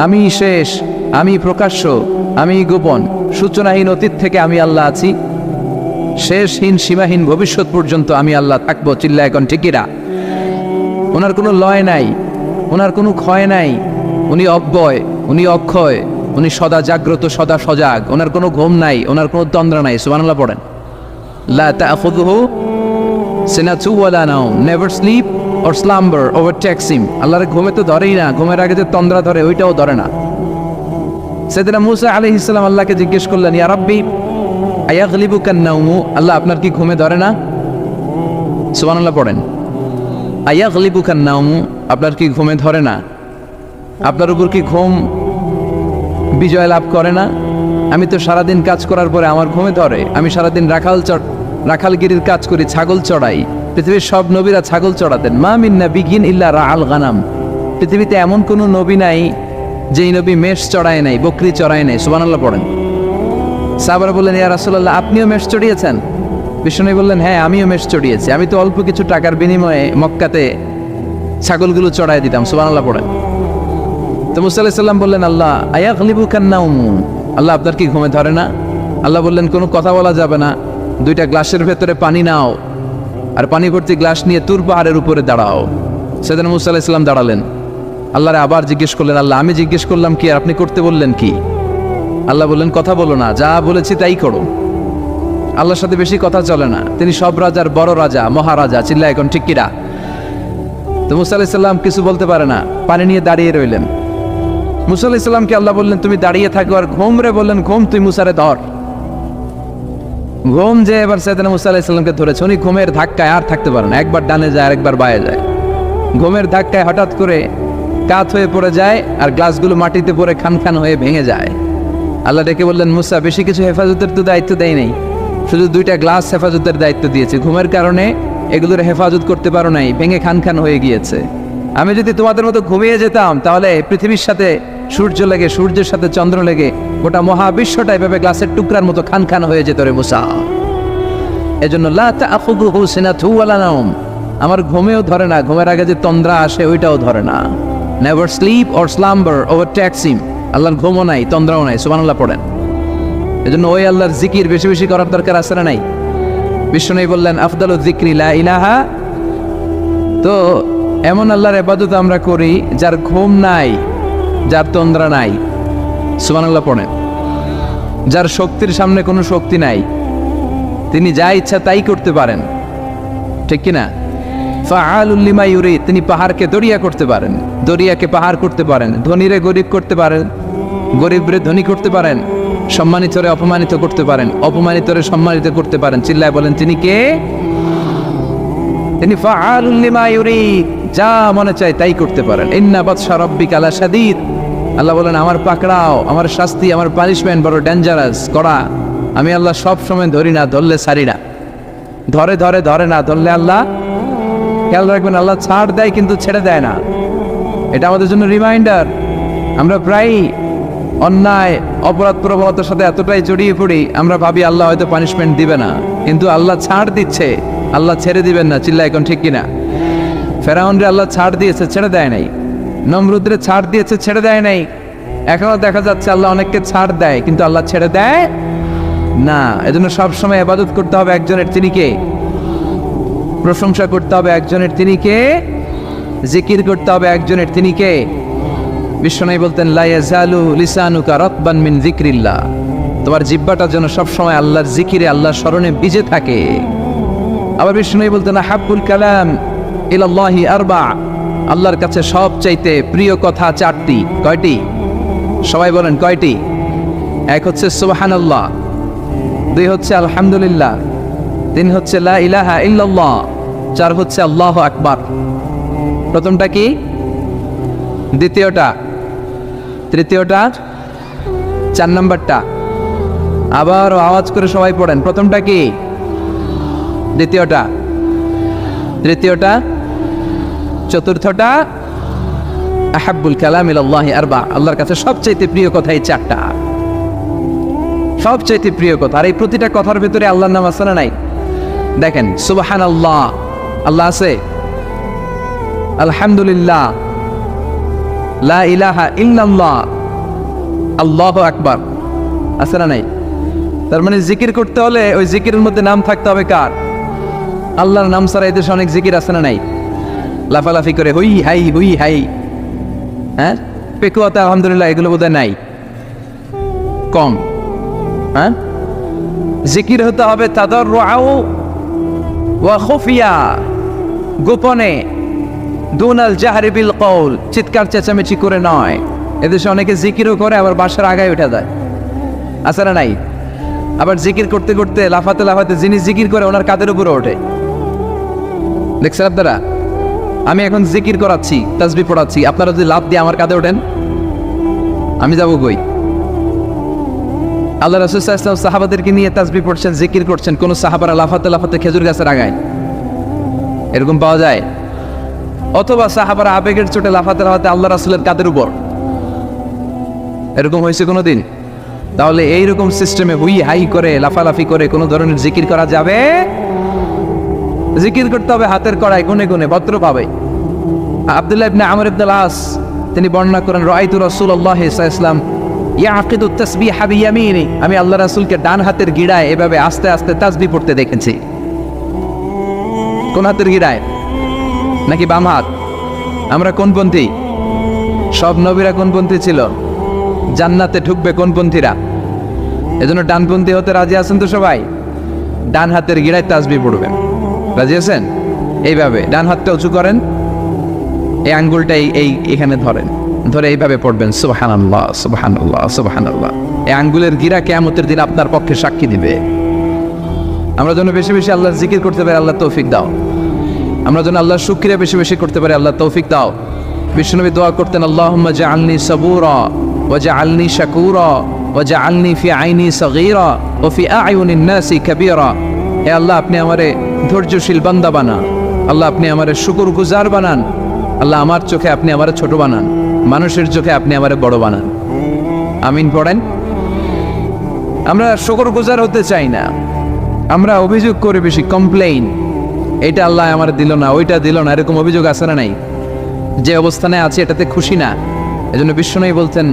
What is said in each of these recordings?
আমি শেষ, আমি প্রকাশ্য, আমি গোপন, সূচনাহীন অতীত থেকে আমি আল্লাহ আছি, শেষহীন সীমাহীন ভবিষ্যৎ পর্যন্ত আমি আল্লাহ থাকবো। চিল্লা এখন ঠিকিরা। ওনার কোনো লয় নাই, ওনার কোনো ক্ষয় নাই, উনি অব্যয়, উনি অক্ষয়, উনি সদা জাগ্রত, সদা সজাগ, ওনার কোনো ঘুম নাই, ওনার কোনো তন্দ্রা নাই। সুবহানাল্লাহ পড়েন। লা তাখুযুহু সিনাতু ওয়ালা নাওম, never sleep or slumber overtakes him. আল্লাহর ঘুমে তো ধরেই না, ঘুমের আগে যে তন্দ্রা ধরে ওইটাও ধরে না। সাইয়েদনা মূসা আলাইহিস সালাম আল্লাহকে জিজ্ঞেস করলেন, ইয়া রাব্বি আয়াগলিবুকান নাওমু, আল্লাহ আপনার কি ঘুমে ধরে না? সুবহানাল্লাহ পড়েন। আয়াগলিবুকান নাওমু, আপনার কি ঘুমে ধরে না? আপনার উপর কি ঘুম বিজয় লাভ করে না? আমি তো সারাদিন কাজ করার পরে আমার ঘুমে ধরে। আমি সারাদিন রাখালগিরির কাজ করি, ছাগল চড়াই। পৃথিবীর সব নবীরা ছাগল চড়াতেন। মা মিন নাবিয়্যিন ইল্লা রাআল গানাম, পৃথিবীতে এমন কোনো নবী নাই যেই নবী মেষ চড়ায় নাই, বকরি চড়ায় নাই। সুবহানাল্লাহ পড়েন। সাহাবারা বললেন, ইয়া রাসূলুল্লাহ, আপনিও মেষ চড়িয়েছেন? বিষ্ণু বললেন, হ্যাঁ আমিও মেষ চড়িয়েছি। আমি তো অল্প কিছু টাকার বিনিময়ে মক্কাতে ছাগলগুলো চড়াই দিতাম। সুবহানাল্লাহ পড়েন। তো মুসা আলাইহিস সালাম বললেন, আল্লাহ আয়াগলিবুকান নাওম, আল্লাহ আপনার কি ঘুমে ধরে না? আল্লাহ বললেন, কোনো কথা বলা যাবে না, দুইটা গ্লাসের ভেতরে পানি নাও, আর পানি ভর্তি গ্লাস নিয়ে তুর পাহাড়ের উপরে দাঁড়াও। সাইয়েদনা মূসা আলাইহিস সালাম দাঁড়ালেন। আল্লাহরে আবার জিজ্ঞেস করলেন, আল্লাহ আমি জিজ্ঞেস করলাম কি, আর আপনি করতে বললেন কি? আল্লাহ বললেন, কথা বলো না, যা বলেছি তাই করো। আল্লাহর সাথে বেশি কথা চলে না, তিনি সব রাজার বড় রাজা, মহারাজা। চিল্লা এখন ঠিক কিরা? তো মূসা আলাইহিস সালাম কিছু বলতে পারে না, পানি নিয়ে দাঁড়িয়ে রইলেন। মূসা আলাইহিস সালামকে আল্লাহ বললেন, তুমি দাঁড়িয়ে থাকো। আর ঘুম রে বললেন, ঘুম তুই মুসারে ধর। ঘুম যে এবার সাইয়েদনা মূসা আলাইহিস সালামকে ধরেছে, উনি ঘুমের ধাক্কায় আর থাকতে পারেন, একবার ডানে যায় আর একবার বায়ে যায়। ঘুমের ধাক্কায় হঠাৎ করে কাত হয়ে পড়ে যায়, আর গ্লাসগুলো মাটিতে পড়ে খান খান হয়ে ভেঙে যায়। আল্লাহ ডেকে বললেন, মূসা বেশি কিছু হেফাজতের তো দায়িত্ব দেয় নাই, শুধু দুইটা গ্লাস হেফাজতের দায়িত্ব দিয়েছে। ঘুমের কারণে এগুলোর হেফাজত করতে পারো নাই, ভেঙে খান খান হয়ে গিয়েছে। আমি যদি তোমাদের মতো ঘুমিয়ে যেতাম, তাহলে পৃথিবীর সাথে সূর্য লেগে, সূর্যের সাথে চন্দ্র লেগে গোটা মহাবিশ্বটা এভাবে গ্লাসের টুকরার মতো খান খান হয়ে যেত রে মূসা। এজন্য লা তাখুযুহু সিনাতু ওয়ালা নাওম, আমার ঘুমেও ধরে না, ঘুমের আগে যে তন্দ্রা আসে ওইটাও ধরে না। Never sleep or slumber overtakes him, আল্লাহর ঘুমও নাই, তন্দ্রাও নাই। সুবহানাল্লাহ পড়েন। এজন্য ওই আল্লাহর জিকির বেশি বেশি করার দরকার আছে না নাই? বিষ্ণু বললেন, আফদালুয যিকরি লা ইলাহা। তো এমন আল্লাহর ইবাদত আমরা করি যার ঘুম নাই, যার তন্দ্রা নাই। সুবহানাল্লাহ পড়েন। যার শক্তির সামনে কোনো শক্তি নাই, তিনি যা ইচ্ছা তাই করতে পারেন, ঠিক কিনা? ফাআলুল লিমা ইউরিদ, তিনি পাহাড়কে দরিয়া করতে পারেন, দরিয়াকে পাহাড় করতে পারেন, ধনীরে গরিব করতে পারেন, গরিবরে ধনী করতে পারেন, সম্মানিতরে অপমানিত করতে পারেন, অপমানিতরে সম্মানিত করতে পারেন। চিল্লায় বলেন, তিনি কে? তিনি ফাআলুল লিমা ইউরিদ, যা মনে চায় তাই করতে পারেন। ইন্না বাতশা রাব্বিকা লাশাদীদ, আল্লাহ বলেন, আমার পাকড়াও, আমার শাস্তি, আমার পানিশমেন্ট বড় ডেঞ্জারাস, কড়া। আমি আল্লাহ সব সময় ধরি না, ধরলে ছাড়ি না। ধরে ধরে ধরে না, ধরলে আল্লাহ, খেয়াল রাখবেন, আল্লাহ ছাড় দেয় কিন্তু ছেড়ে দেয় না। এটা আমাদের জন্য রিমাইন্ডার। আমরা প্রায় অন্যায় অপরাধ প্রবণতার সাথে এতটাই জড়িয়ে পড়ি, আমরা ভাবি আল্লাহ হয়তো পানিশমেন্ট দিবে না, কিন্তু আল্লাহ ছাড় দিচ্ছে, আল্লাহ ছেড়ে দিবেন না। চিল্লা এখন ঠিক কিনা? ফেরাউনরে আল্লাহ ছাড় দিয়েছে, ছেড়ে দেয় নাই। নমরুদরে ছাড় দিয়েছে, ছেড়ে দেয় নাই। এখনো দেখা যাচ্ছে আল্লাহ অনেককে ছাড় দেয়, কিন্তু আল্লাহ ছেড়ে দেয় না। এজন্য সবসময় ইবাদত করতে হবে একজনের, তিনি কে? প্রশংসা করতে হবে একজনের, তিনি কে? জিকির করতে হবে একজনের, তিনি কে? বিশ্বনবী বলতেন, লা ইয়াজালু লিসানুকা রাতবান মিন যিকরিল্লাহ, তোমার জিহ্বাটা যেন সবসময় আল্লাহর জিকিরে, আল্লাহর স্মরণে ভিজে থাকে। আবার বিশ্বনবী বলতেন, হাব্বুল কালাম ইলাল্লাহি আরবা, আল্লাহর কাছে সবচাইতে প্রিয় কথা চারটি। কয়টি? সবাই বলেন কয়টি? এক হচ্ছে সুবহানাল্লাহ, দুই হচ্ছে আলহামদুলিল্লাহ, তিন হচ্ছে লা ইলাহা ইল্লাল্লাহ, চার হচ্ছে আল্লাহু আকবার। প্রথমটা কি? দ্বিতীয়টা? তৃতীয়টা? চার নম্বরটা? আবার আওয়াজ করে সবাই পড়েন, প্রথমটা কি? দ্বিতীয়টা? তৃতীয়টা? চতুর্থটা? আহাব্বুল কালাম ইলাল্লাহি আরবা, আল্লাহর কাছে সবচাইতে প্রিয় কথা এই চারটা, সবচাইতে প্রিয় কথা। আর এই প্রতিটা কথার ভিতরে আল্লাহর নাম আছে না নাই? দেখেন, সুবহানাল্লাহ, আল্লাহ আছে। আলহামদুলিল্লাহ, লা ইলাহা ইল্লাল্লাহ, আল্লাহু আকবার, আছে না নাই? তার মানে জিকির করতে হলে ওই জিকিরের মধ্যে নাম থাকতে হবে কার? আল্লাহর নাম ছাড়া এদেশে অনেক জিকির আছে না নাই? লাফালাফি করে হুই হাই, হ্যাঁ, পেকুয়াতে আলহামদুলিল্লাহ, এগুলো বোধহয় নাই, কম। হ্যাঁ, জিকির হতে হবে তাদাররুআ ওয়া খুফিয়া, গোপনে, দুনাল জাহরি বিল কওল, চিৎকার চেঁচামেচি করে নয়। এদেশে অনেকে জিকিরও করে আবার বাসার আগায় উঠে যায়, আছে না নাই? আবার জিকির করতে করতে লাফাতে লাফাতে যিনি জিকির করে ওনার কাঁধের উপরে ওঠে, দেখছেন আপনারা? আমি এখন জিকির করাচ্ছি, তাসবিহ পড়াচ্ছি, আপনারা যদি লাফ দিয়ে আমার কাঁধে ওঠেন, আমি যাবো কই? আল্লাহ রাসূল সাল্লাল্লাহু আলাইহি ওয়াসাল্লাম সাহাবাদেরকে নিয়ে তাসবিহ পড়ছেন, জিকির করছেন, কোন সাহাবারা লাফাতে লাফাতে খেজুর গাছের আগায়, এরকম পাওয়া যায়? অথবা সাহাবারা আবেগের চোটে লাফাতে লাফাতে আল্লাহ রাসূলের কাঁধের উপর, এরকম হয়েছে কোনোদিন? তাহলে এইরকম সিস্টেমে হুই হাই করে লাফালাফি করে কোনো ধরনের জিকির করা যাবে? জিকির করতে হবে হাতের কড়াই, গুনে গুনে, ভদ্রভাবে। আব্দুল্লাহ ইবনে আমর ইবনে আল-আস তিনি বর্ণনা করেন, রাআইতু রাসূলুল্লাহ সাল্লাল্লাহু আলাইহি ওয়াসাল্লাম ইয়াকিদু তাসবিহা বিয়ামিনি, আমি আল্লাহ রাসূলকে ডান হাতের গিড়ায় এভাবে আস্তে আস্তে তাসবিহ পড়তে দেখেছি। কোন হাতের গিড়ায়? নাকি বাম হাত? আমরা কোনপন্থী? সব নবীরা কোনপন্থী ছিল? জান্নাতে ঢুকবে কোনপন্থীরা? এজন্য ডানপন্থী হতে রাজি আছেন তো সবাই? ডান হাতের গিড়ায় তাসবিহ পড়বেন, রাজি আছেন? এইভাবে ডান হাতটা উঁচু করেন, এই আঙ্গুলটা এখানে ধরেন, ধরে এইভাবে পড়বেন সুবহানাল্লাহ সুবহানাল্লাহ সুবহানাল্লাহ। এই আঙ্গুলের গিরা কিয়ামতের দিন আপনার পক্ষে সাক্ষী দিবে। আমরা যেন বেশি বেশি আল্লাহর জিকির করতে পারি, আল্লাহ তৌফিক দাও। আমরা যেন আল্লাহর শুকরিয়া বেশি বেশি করতে পারি, আল্লাহ তৌফিক দাও। বিশ্বনবী দোয়া করতেন, আল্লাহুম্মা জাআলনি সাবুরা ওয়া জাআলনি শাকুরা ওয়া জাআলনি ফি আইনি সাগীরা ওয়া ফি আ'য়ুনিন নাসি কাবীরা। হে আল্লাহ, আপনি আমারে ধৈর্যশীল বান্দা বানান, আল্লাহ আপনি আমারে শুকরগুজার বানান, আল্লাহ আমার চোখে আপনি আমারে ছোট বানান, মানুষের চোখে আপনি আমারে বড় বানান। আমিন পড়েন। আমরা শুকরগুজার হতে চাই না, আমরা অভিযোগ করে বেশি, কমপ্লেইন, এটা আল্লাহ আমার দিল না, ওইটা দিল না, এরকম অভিযোগ আছে না নাই? যে অবস্থানে আছে এটাতে খুশি না। এজন্য বিশ্বনবী বলতেন,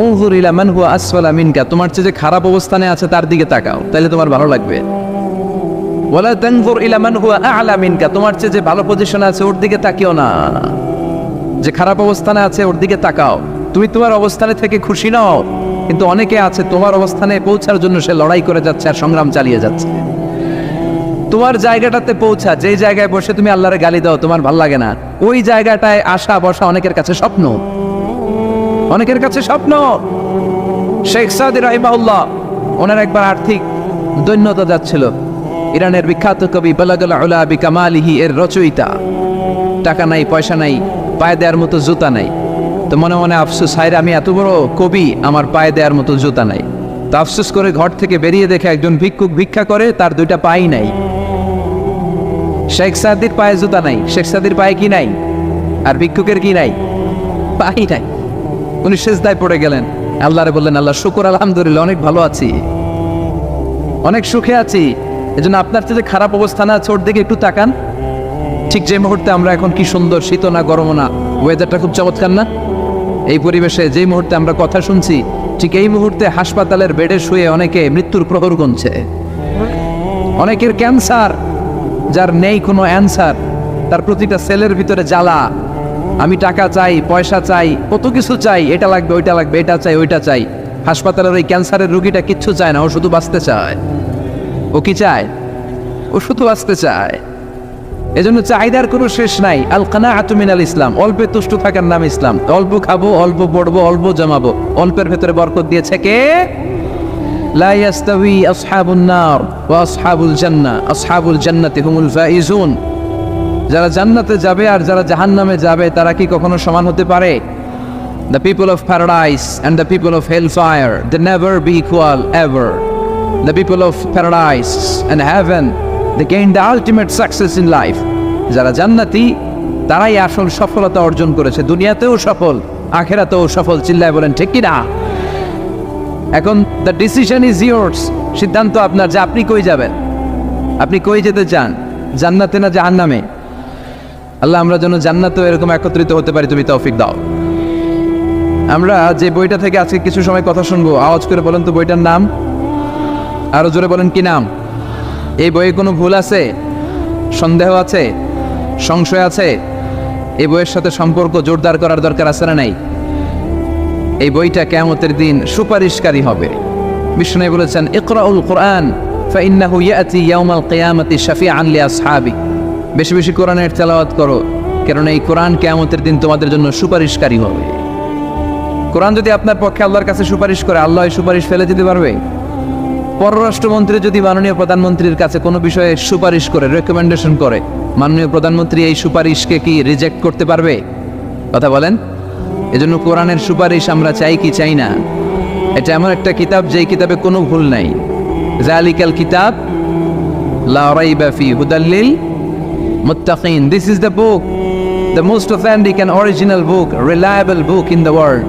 উনজুর ইলা মান হুয়া আসফালা মিনকা, তোমার চেয়ে যে খারাপ অবস্থানে আছে তার দিকে তাকাও, তাহলে তোমার ভালো লাগবে। ওয়ালা তানজুর ইলা মান হুয়া আ'লা মিনকা, তোমার চেয়ে যে ভালো পজিশনে আছে ওর দিকে তাকিও না, যে খারাপ অবস্থানে আছে ওর দিকে তাকাও। তুমি তোমার অবস্থানে থেকে খুশি নাও, কিন্তু অনেকে আছে তোমার অবস্থানে পৌঁছার জন্য সে লড়াই করে যাচ্ছে আর সংগ্রাম চালিয়ে যাচ্ছে। তোমার জায়গাটাতে পৌঁছা, যেই জায়গায় বসে তুমি আল্লাহরে গালি দাও, তোমার ভাল লাগে না, ওই জায়গাটায় আসা বসা অনেকের কাছে স্বপ্ন, অনেকের কাছে স্বপ্ন। শেখ সাদি রাহিমাহুল্লাহ, ওনার একবার আর্থিক দৈন্যতা যাচ্ছিল। ইরানের বিখ্যাত কবি বালাগাল উলা বিকামালিহি এর রচয়িতা, টাকা নাই, পয়সা নাই, পায়ে দেওয়ার মতো জুতা নাই। তো মনে মনে আফসোস, হায়রে আমি এত বড় কবি, আমার পায়ে দেওয়ার মতো জুতা নাই। তো আফসোস করে ঘর থেকে বেরিয়ে দেখে একজন ভিক্ষুক ভিক্ষা করে, তার দুইটা পাই নাই। শেখ সাদির পায়ে জুতা নাই, শেখ সাদির পায়ে কি নাই? আর ভিক্ষুকের কি নাই? পাই নাই। উনি সেজদায় পড়ে গেলেন, আল্লাহরে বললেন, আল্লাহ শুকর, আলহামদুলিল্লাহ, অনেক ভালো আছি, অনেক সুখে আছি। এজন্য আপনার চেয়ে যে খারাপ অবস্থানে আছে ওর দিকে একটু তাকান। ঠিক যে মুহূর্তে আমরা এখন, কি সুন্দর, শীত না গরম না, ওয়েদারটা খুব চমৎকার না? এই পরিবেশে যেই মুহূর্তে আমরা কথা শুনছি, ঠিক এই মুহূর্তে হাসপাতালের বেডে শুয়ে অনেকে মৃত্যুর প্রহর গুনছে। অনেকের ক্যান্সার, যার নেই কোনো অ্যান্সার, তার প্রতিটা সেলের ভিতরে জ্বালা, আমি টাকা চাই, পয়সা চাই, কত কিছু চাই, এটা লাগবে, ওইটা লাগবে, এটা চাই, ওইটা চাই। হাসপাতালের ওই ক্যান্সারের রুগীটা কিচ্ছু চায় না, ও শুধু বাঁচতে চায়। ও কি চায়? ও শুধু বাঁচতে চায়। এজন্য চাহিদার কোনো শেষ নাই। আল কানাআতু মিনাল ইসলাম, অল্পে তুষ্ট থাকার নাম ইসলাম। অল্প খাবো, অল্প পড়বো, অল্প জমাবো, অল্পের ভেতরে বরকত দিয়েছে কে? লা ইয়াস্তাওয়ি আসহাবুন নার ওয়া আসহাবুল জান্নাহ, আসহাবুল জান্নাতি হুমুল ফাইজুন। যারা জান্নাতে যাবে আর যারা জাহান্নামে যাবে, তারা কি কখনো সমান হতে পারে? The people of paradise and the people of hellfire, they never be equal ever. The people of paradise and heaven, they gain the ultimate success in life. যারা জান্নাতি তারাই আসল সফলতা অর্জন করেছে, দুনিয়াতেও সফল, আখিরাতেও সফল। চিল্লায় বলেন ঠিক কি না? এখন the decision is yours, সিদ্ধান্ত আপনার যে আপনি কই যাবেন, আপনি কই যেতে চান, জান্নাতে না জাহান্নামে? আল্লাহ আমরা যেন জান্নাতেও এরকম একত্রিত হতে পারি, তুমি তৌফিক দাও। আমরা যে বইটা থেকে আজকে কিছু সময় কথা শুনবো, আওয়াজ করে বলেন তো বইটার নাম, আরো জোরে বলেন কি নাম। এই বইয়ে কোনো ভুল আছে, সন্দেহ আছে, সংশয় আছে? এই বইয়ের সাথে সম্পর্ক জোরদার করার দরকার আছে না নাই? এই বইটা কিয়ামতের দিন সুপারিশকারী হবে। বিষ্ণু বলেছেন, ইকরাউল কোরআন ফাইন্নাহু ইয়াতি ইয়াউমাল কিয়ামাতি শাফিআন লিআসহাবি। বেশি বেশি কোরআনের তেলাওয়াত করো, কারণ এই কোরআন কিয়ামতের দিন তোমাদের জন্য সুপারিশকারী হবে। কোরআন যদি আপনার পক্ষে আল্লাহর কাছে সুপারিশ করে, আল্লাহ এই সুপারিশ ফেলে দিতে পারবে? পররাষ্ট্রমন্ত্রী যদি মাননীয় প্রধানমন্ত্রীর কাছে কোনো বিষয়ে সুপারিশ করে, রেকমেন্ডেশন করে, মাননীয় প্রধানমন্ত্রী এই সুপারিশকে কি রিজেক্ট করতে পারবে? কথা বলেন। এজন্য কোরআনের সুপারিশ আমরা চাই কি চাই না? এটা এমন একটা কিতাব যেই কিতাবে কোনো ভুল নাই। যালিকাল কিতাব লা রাইবা ফি হুদাল লিল মুত্তাকিন। This is the book, the most authentic and original book, reliable book in the world,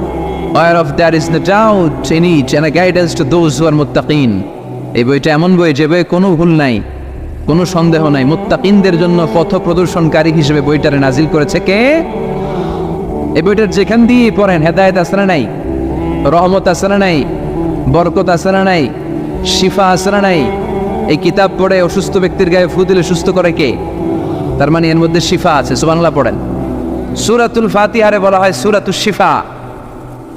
whereof there is no doubt in it and a guidance to those who are muttaqin. এই বইটা এমন বই যে বইয়ে কোনো ভুল নাই, কোনো সন্দেহ নাই। মুত্তাকিনদের জন্য পথ প্রদর্শনকারী হিসেবে বইটারে নাজিল করেছে কে? এই বইটার যেখান দিয়ে পড়েন হেদায়েত আছে না নাই, রহমত আছে না নাই, বরকত আছে না নাই, শিফা আছে না নাই? এই কিতাব পড়ে অসুস্থ ব্যক্তির গায়ে ফু দিলে সুস্থ করে কে? তার মানে এর মধ্যে শিফা আছে। সুবহানাল্লাহ পড়েন। সূরাতুল ফাতিহারে বলা হয় সূরাতুশ শিফা।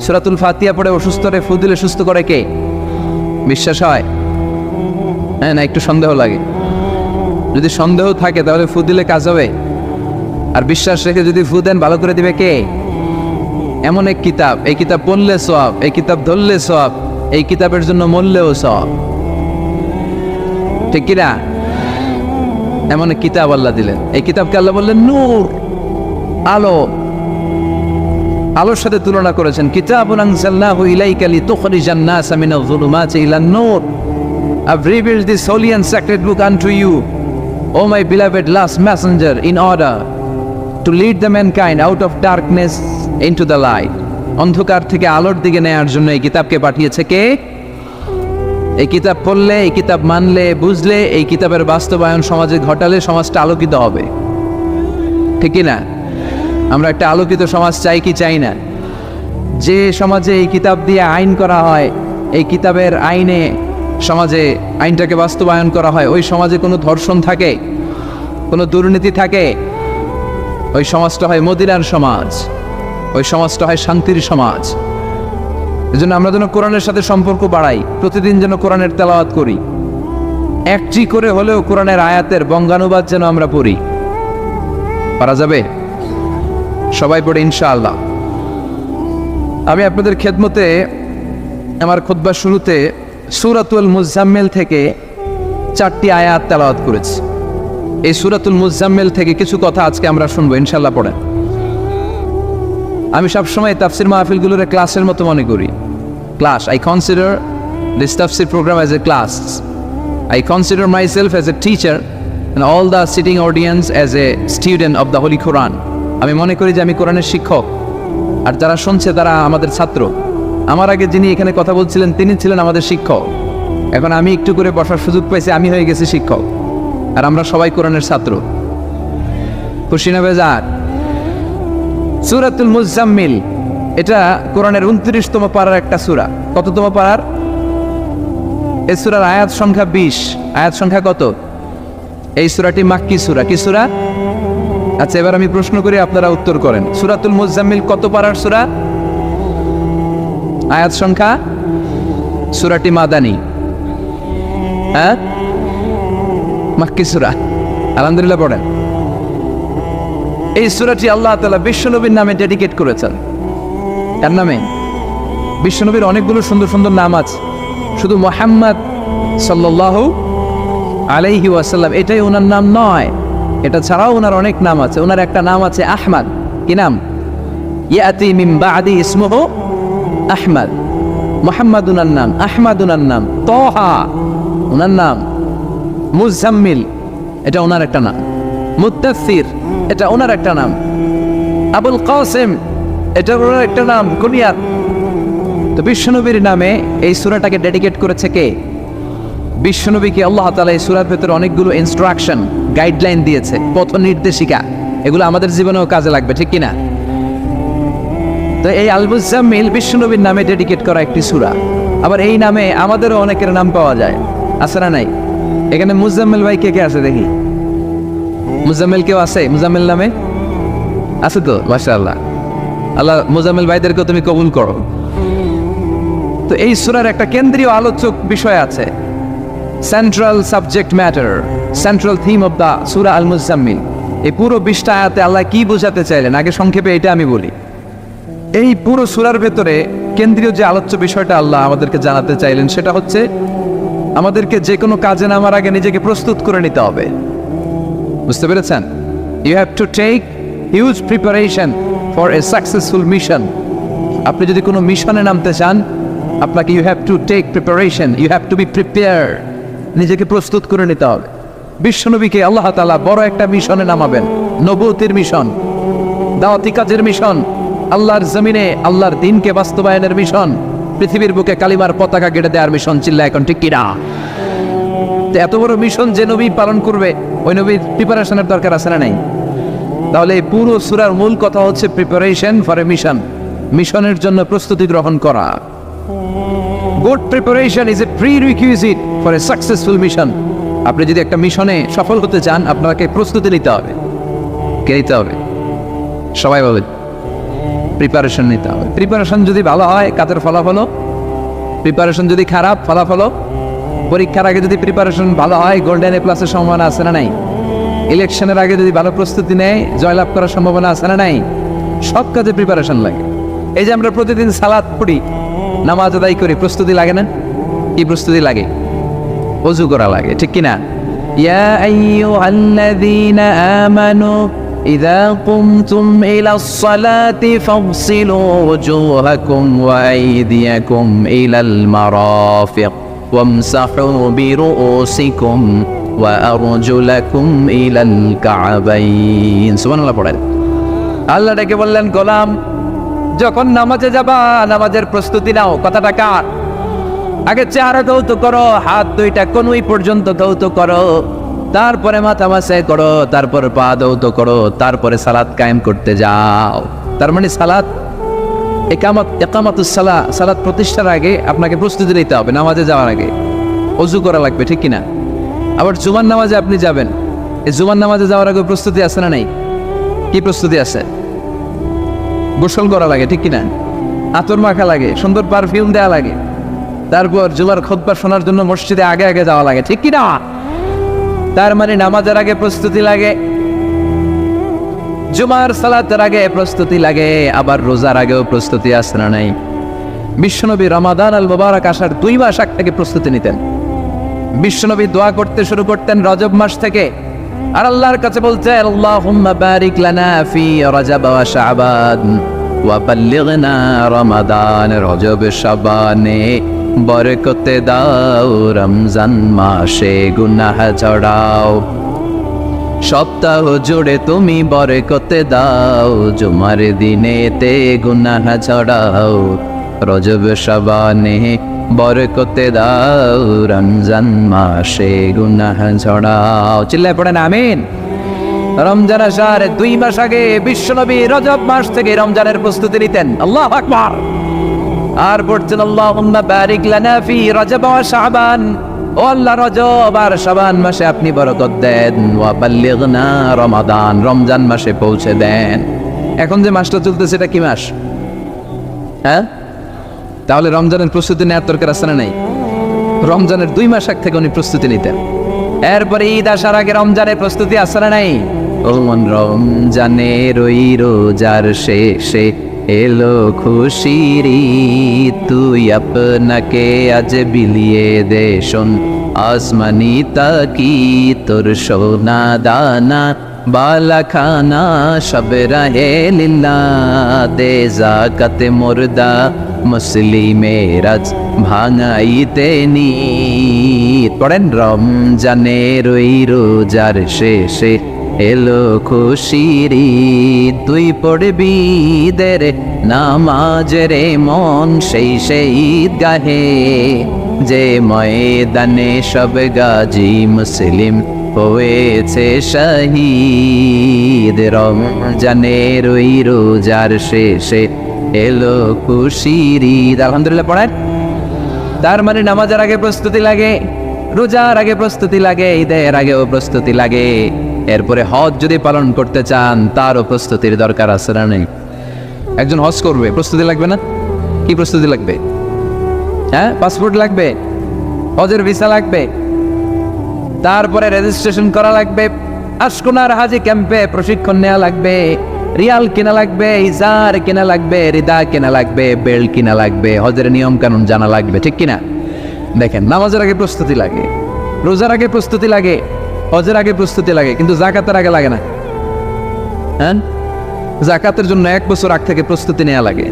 সূরাতুল ফাতিহা পড়ে অসুস্থরে ফু দিলে সুস্থ করে কে? বিশ্বাস হয়? হ্যাঁ না, একটু সন্দেহ লাগে। যদি সন্দেহ থাকে তাহলে ফু দিলে কাজ হবে? আর বিশ্বাস রেখে যদি ফু দেন ভালো করে দিবে কে? এমন এক কিতাব, এই কিতাব পড়লে সওয়াব, এই কিতাব ধরলে সওয়াব, এই কিতাবের জন্য মরলেও সওয়াব। ঠিক কিনা? এমন এক কিতাব আল্লাহ দিলেন। এই কিতাবকে আল্লাহ বললেন নূর, আলো। আলোর সাথে তুলনা করেছেন, কিতাবুন আনজালনাহু ইলাইকা লিতুখরিজান NASA Minaj যুলুমাতি ইলান Noor. I've revealed this holy and sacred book unto you, O my beloved last messenger, in order to lead the mankind out of darkness into the light. অন্ধকার থেকে আলোর দিকে নেয়ার জন্য এই কিতাবকে পাঠিয়েছে কে? এই কিতাব পড়লে, এই কিতাব মানলে, বুঝলে, এই কিতাবের বাস্তবায়ন সমাজে ঘটালে সমাজটা আলোকিত হবে। ঠিক না? আমরা একটা আলোকিত সমাজ চাই কি চাই না? যে সমাজে এই কিতাব দিয়ে আইন করা হয়, এই কিতাবের আইনে সমাজে আইনটাকে বাস্তবায়ন করা হয়, ওই সমাজে কোনো ধর্ষণ থাকে, কোনো দুর্নীতি থাকে, ওই সমাজটা হয় মদিনার সমাজ, ওই সমাজটা হয় শান্তির সমাজ। এজন্য আমরা যেন কোরআনের সাথে সম্পর্ক বাড়াই, প্রতিদিন যেন কোরআনের তেলাওয়াত করি, একটি করে হলেও কোরআনের আয়াতের বঙ্গানুবাদ যেন আমরা পড়ি। পারা যাবে? সবাই পড়ে ইনশাআল্লাহ। আমি আপনাদের খেদমতে আমার খুতবার শুরুতে সূরাতুল মুজাম্মিল থেকে 4টি আয়াত তেলাওয়াত করেছি। এই সূরাতুল মুজাম্মিল থেকে কিছু কথা আজকে আমরা শুনবো ইনশাআল্লাহ। পড়েন। আমি সবসময় তাফসির মাহফিলগুলোর ক্লাসের মতো মনে করি। Class, I consider this tafsir program as a class. I consider myself as a teacher and all the sitting audience as a student of the Holy Quran. আমি মনে করি যে আমি কোরআনের শিক্ষক, আর যারা শুনছে তারা আমাদের ছাত্র। আমার আগে যিনি এখানে কথা বলছিলেন তিনি ছিলেন আমাদের শিক্ষক। এখন আমি একটু করে বসার সুযোগ পাইছি, আমি হয়ে গেছি শিক্ষক, আর আমরা সবাই কোরআনের ছাত্র। খুশি না বেজার? সূরাতুল মুজাম্মিল এটা কোরআনের 29তম পারার একটা সূরা। কততম পারার? এই সূরার আয়াত সংখ্যা 20। আয়াত সংখ্যা কত? এই সূরাটি মাক্কি সূরা। কি সূরা? আচ্ছা, এবার আমি প্রশ্ন করি, আপনারা উত্তর করেন। সূরাতুল মুজাম্মিল কত পারার সূরা? আয়াত সংখ্যা? সূরাটি মাদানী। হ্যাঁ, মাক্কি সূরা। আলহামদুলিল্লাহ পড়েন। এই সূরাটি আল্লাহ তাআলা বিশ্বনবীর নামে ডেডিকেট করেছেন। এর নামে বিশ্বনবীর অনেকগুলো সুন্দর সুন্দর নাম আছে, শুধু মুহাম্মদ সাল্লাল্লাহু আলাইহি ওয়াসাল্লাম এটাই ওনার নাম নয়, এটা ছাড়াও ওনার অনেক নাম আছে। ওনার একটা নাম আছে আহমদ। কি নাম? ইয়াতি মিন বাদি ইসমুহু আহমদ। মুহাম্মদ ওনার নাম, আহমদ ওনার নাম, তাহা ওনার নাম, মুজাম্মিল এটা ওনার একটা নাম, মুদ্দাসসির এটা ওনার একটা নাম, আবুল কাসিম এটা ওনার একটা নাম, কুনিয়াত। তো বিশ্বনবীর নামে এই সূরাটাকে ডেডিকেট করেছে কে? বিশ্বনবীকে আল্লাহ তাআলা এই সূরার ভেতরে অনেকগুলো ইনস্ট্রাকশন, গাইডলাইন দিয়েছে, পথ নির্দেশিকা। এগুলো আমাদের জীবনেও কাজে লাগবে, ঠিক কিনা? তো এই আল মুজাম্মিল বিশ্বনবীর নামে ডেডিকেট করা একটি সূরা। আবার এই নামে আমাদেরও অনেকের নাম পাওয়া যায়, আছে না নাই? এখানে মুজাম্মিল ভাই কে কে আছে দেখি? মুজাম্মিল কেউ আছে মুজাম্মিল নামে? আছে তো, মাশাআল্লাহ। আল্লাহ মুজাম্মিল ভাইদেরকে তুমি কবুল করো। তো এই সূরার একটা কেন্দ্রীয় আলোচক বিষয় আছে, central subject matter, central theme of the Surah Al Muzzammil. এই পুরো 20টা আয়াতে আল্লাহ কি বোঝাতে চাইলেন, আগে সংক্ষেপে এটা আমি বলি। এই পুরো সূরার ভেতরে কেন্দ্রীয় যে আলোচ্য বিষয়টা আল্লাহ আমাদেরকে জানাতে চাইলেন সেটা হচ্ছে আমাদেরকে যে কোনো কাজে নামার আগে নিজেকে প্রস্তুত করে নিতে হবে। বুঝতে পেরেছেন? You have to take huge preparation for a successful mission. আপনি যদি কোনো মিশনে নামতে চান, আপনাকে you have to take preparation, you have to be prepare. নিজেকে প্রস্তুত করে নিতে হবে। বিশ্বনবীকে আল্লাহ তাআলা বড় একটা মিশনে নামাবেন, নবুয়তের মিশন, দাওয়াতি কাজের মিশন, আল্লাহর জমিনে আল্লাহর দ্বীনকে বাস্তবায়নের মিশন, পৃথিবীর বুকে কালিমার পতাকা গেড়ে দেওয়ার মিশন। চিল্লা এখন ঠিক কিনা? এত বড় মিশন যে নবী পালন করবে, ওই নবীর প্রিপারেশনের দরকার আছে না নাই? তাহলে এই পুরো সূরার মূল কথা হচ্ছে প্রিপারেশন ফর এ মিশন, মিশনের জন্য প্রস্তুতি গ্রহণ করা। Good preparation is a prerequisite for a successful mission. আপনি যদি একটা মিশনে সফল হতে চান, আপনাকে প্রস্তুতি নিতে হবে। কে নিতে হবে? সবাই বলেন, প্রিপারেশন নিতে হবে। প্রিপারেশন যদি ভালো হয়, কাজের ফলাফল। প্রিপারেশন যদি খারাপ, ফলাফল। পরীক্ষার আগে যদি প্রিপারেশন ভালো হয়, গোল্ডেন এ প্লাসের সম্ভাবনা আছে না নাই? ইলেকশনের আগে যদি ভালো প্রস্তুতি নেয়, জয়লাভ করার সম্ভাবনা আছে না নাই? সব কাজে প্রিপারেশন লাগে। এই যে আমরা প্রতিদিন সালাত পড়ি, নামাজ আদায় করি, প্রস্তুতি লাগে না? কি প্রস্তুতি লাগে? ওযু করা লাগে, ঠিক কিনা? ইয়া আইয়ুহাল্লাযীনা আমানু ইযা কুমতুম ইলাস সালাতি ফাগসিলু ওয়ুজুহাকুম ওয়া আইদিয়াকুম ইলাল মারাফিক ওয়ামসাহু বিরুউসিকুম ওয়া আরজুলাকুম ইলাল কা'বাইন। সুবহানাল্লাহ পড়েন। আল্লাহ ডেকে বললেন, গোলাম যখন নামাজে যাবা, নামাজের প্রস্তুতি নাও। কথাটা কার? আগে চেহারা ধৌত করো, হাত দুইটা কনুই পর্যন্ত ধৌত করো, তারপরে মাথা মাসায় করো, তারপর পা ধৌত করো, তারপরে সালাত কায়েম করতে যাও। তার মানে সালাত একামাতুস সালাহ, সালাত প্রতিষ্ঠার আগে আপনাকে প্রস্তুতি নিতে হবে। নামাজে যাওয়ার আগে ওযু করা লাগবে, ঠিক কিনা? আবার জুমার নামাজে আপনি যাবেন, এই জুমার নামাজে যাওয়ার আগে প্রস্তুতি আছে না নাই? কি প্রস্তুতি আছে? গোসল করা লাগে, ঠিক কিনা? আতর মাখা লাগে, সুন্দর পারফিউম দেওয়া লাগে, তারপর জুমার খুতবা শোনার জন্য মসজিদে আগে আগে যাওয়া লাগে, ঠিক কিনা? তার মানে নামাজের আগে প্রস্তুতি লাগে, জুমার সালাতের আগে প্রস্তুতি লাগে, আবার রোজার আগেও প্রস্তুতি আছে না নাই? বিশ্বনবী রমাদান আল মুবারক আসার 2 মাস আগ থেকে প্রস্তুতি নিতেন। বিশ্বনবী দোয়া করতে শুরু করতেন রজব মাস থেকে, আর আল্লাহর কাছে বলতেন, আল্লাহুম্মা বারিক লানা ফি রজব ওয়া শাবান ওয়া বাল্লিগনা রমাদান। রজব শাবানে বরকতে দাও, রমজান মাসে গুনাহ ঝরাও। সপ্তাহ জুড়ে তুমি বরকতে দাও, জুমার দিনেতে গুনাহ ঝরাও। রজব শাবানে বরকতে দাও, রমজান মাসে গুনাহ ঝরাও। চিল্লায় পড়েন আমিন। রমজান আসার 2 মাস আগে বিশ্বনবী রজব মাস থেকে রমজানের প্রস্তুতি নিতেন। আল্লাহু আকবার। আর পড়ছেন, আল্লাহুম্মা বারিক লানা ফি রজব ওয়া শাবান। ও আল্লাহ, রজব আর শাবান মাসে আপনি বরকত দেন। ওয়া বাল্লিগনা রমাদান, রমজান মাসে পৌঁছে দেন। এখন যে মাসটা চলতেছে এটা কি মাস? হ্যাঁ, তাহলে রমজানের প্রস্তুতি নেওয়ার দরকার আছে না নাই? রমজানের 2 মাস আগ থেকে উনি প্রস্তুতি নিতেন। এরপরে ঈদ আসার আগে রমজানের প্রস্তুতি আছে না নাই? ও মন রমজানের ওই রোজার শেষে এলো খুশির ঈদ, তুই আপনাকে আজ বিলিয়ে দে শোন আসমানি তাকি, তোর সোনা দানা বালা খানা সব রাহে লিল্লাহ, দে যাকাতে মুর্দা মুসলিমের আজ ভাঙাইতে নিত। পড়েন, রমজানের ওই রোজার শেষে এলো খুশির ঈদ, তুই পড়বি ঈদের নামাজ রে মন সেই ঈদ গাহে, যে ময়দানে সব গাজী মুসলিম হয়েছে শহীদ। রমজানের ওই রোজার শেষে এলো খুশির ঈদ। আলহামদুলিল্লাহ পড়েন। তার মানে নামাজের আগে প্রস্তুতি লাগে, রোজার আগে প্রস্তুতি লাগে, ঈদের আগেও প্রস্তুতি লাগে। এরপরে হজ যদি পালন করতে চান তারও প্রস্তুতির দরকার আছে না নেই? একজন হজ করবে, প্রস্তুতি লাগবে না? কি প্রস্তুতি লাগবে? হ্যাঁ, পাসপোর্ট লাগবে, হজের ভিসা লাগবে, তারপরে রেজিস্ট্রেশন করা লাগবে, আশকোনার হাজি ক্যাম্পে প্রশিক্ষণ নেওয়া লাগবে, রিয়াল কেনা লাগবে, ইজার কেনা লাগবে, রিদা কেনা লাগবে, বেল্ট কিনা লাগবে, হজের নিয়ম কানুন জানা লাগবে, ঠিক কিনা? দেখেন, নামাজের আগে প্রস্তুতি লাগে, রোজার আগে প্রস্তুতি লাগে, হজের আগে প্রস্তুতি লাগে, কিন্তু জাকাতের আগে লাগে না। হ্যাঁ, জাকাতের জন্য 1 বছর আগ থেকে প্রস্তুতি নেওয়া লাগে।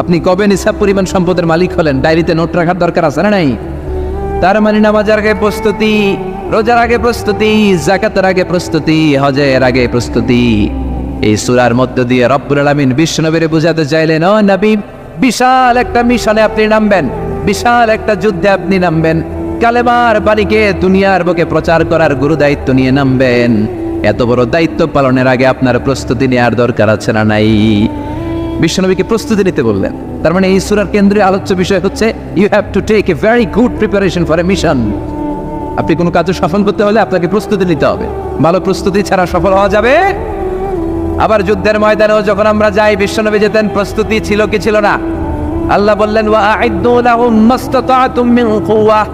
আপনি কবে নিসাব পরিমাণ সম্পদের মালিক হলেন, ডায়েরিতে নোট রাখার দরকার আছে না নাই? তার মানে নামাজের আগে প্রস্তুতি, রোজার আগে প্রস্তুতি, জাকাতের আগে প্রস্তুতি, হজের আগে প্রস্তুতি। এই সূরার মধ্য দিয়ে রব্বুল আলামিন বিশ্বনবীরে বুঝাতে চাইলেন, ও নবী, বিশাল একটা মিশনে আপনি নামবেন, বিশাল একটা যুদ্ধে আপনি নামবেন, কালেমার বাণীকে দুনিয়ার বুকে প্রচার করার গুরু দায়িত্ব নিয়ে নামবেন। এত বড় দায়িত্ব পালনের আগে আপনার প্রস্তুতি নেওয়ার দরকার আছে না নাই? বিশ্বনবীকে প্রস্তুতি নিতে বললেন। তার মানে এই সূরার কেন্দ্রীয় আলোচ্য বিষয় হচ্ছে you have to take a very good preparation for a mission. আপনি কোনো কাজে সফল করতে হলে আপনাকে প্রস্তুতি নিতে হবে। ভালো প্রস্তুতি ছাড়া সফল হওয়া যাবে? আবার যুদ্ধের ময়দানেও যখন আমরা যাই, বিশ্বনবী যেতেন, প্রস্তুতি ছিল কি ছিল না? আল্লাহ বললেন, ওয়া আ'ইদ্দু লাহুম মাসতাতা'তুম মিন কুওয়াহ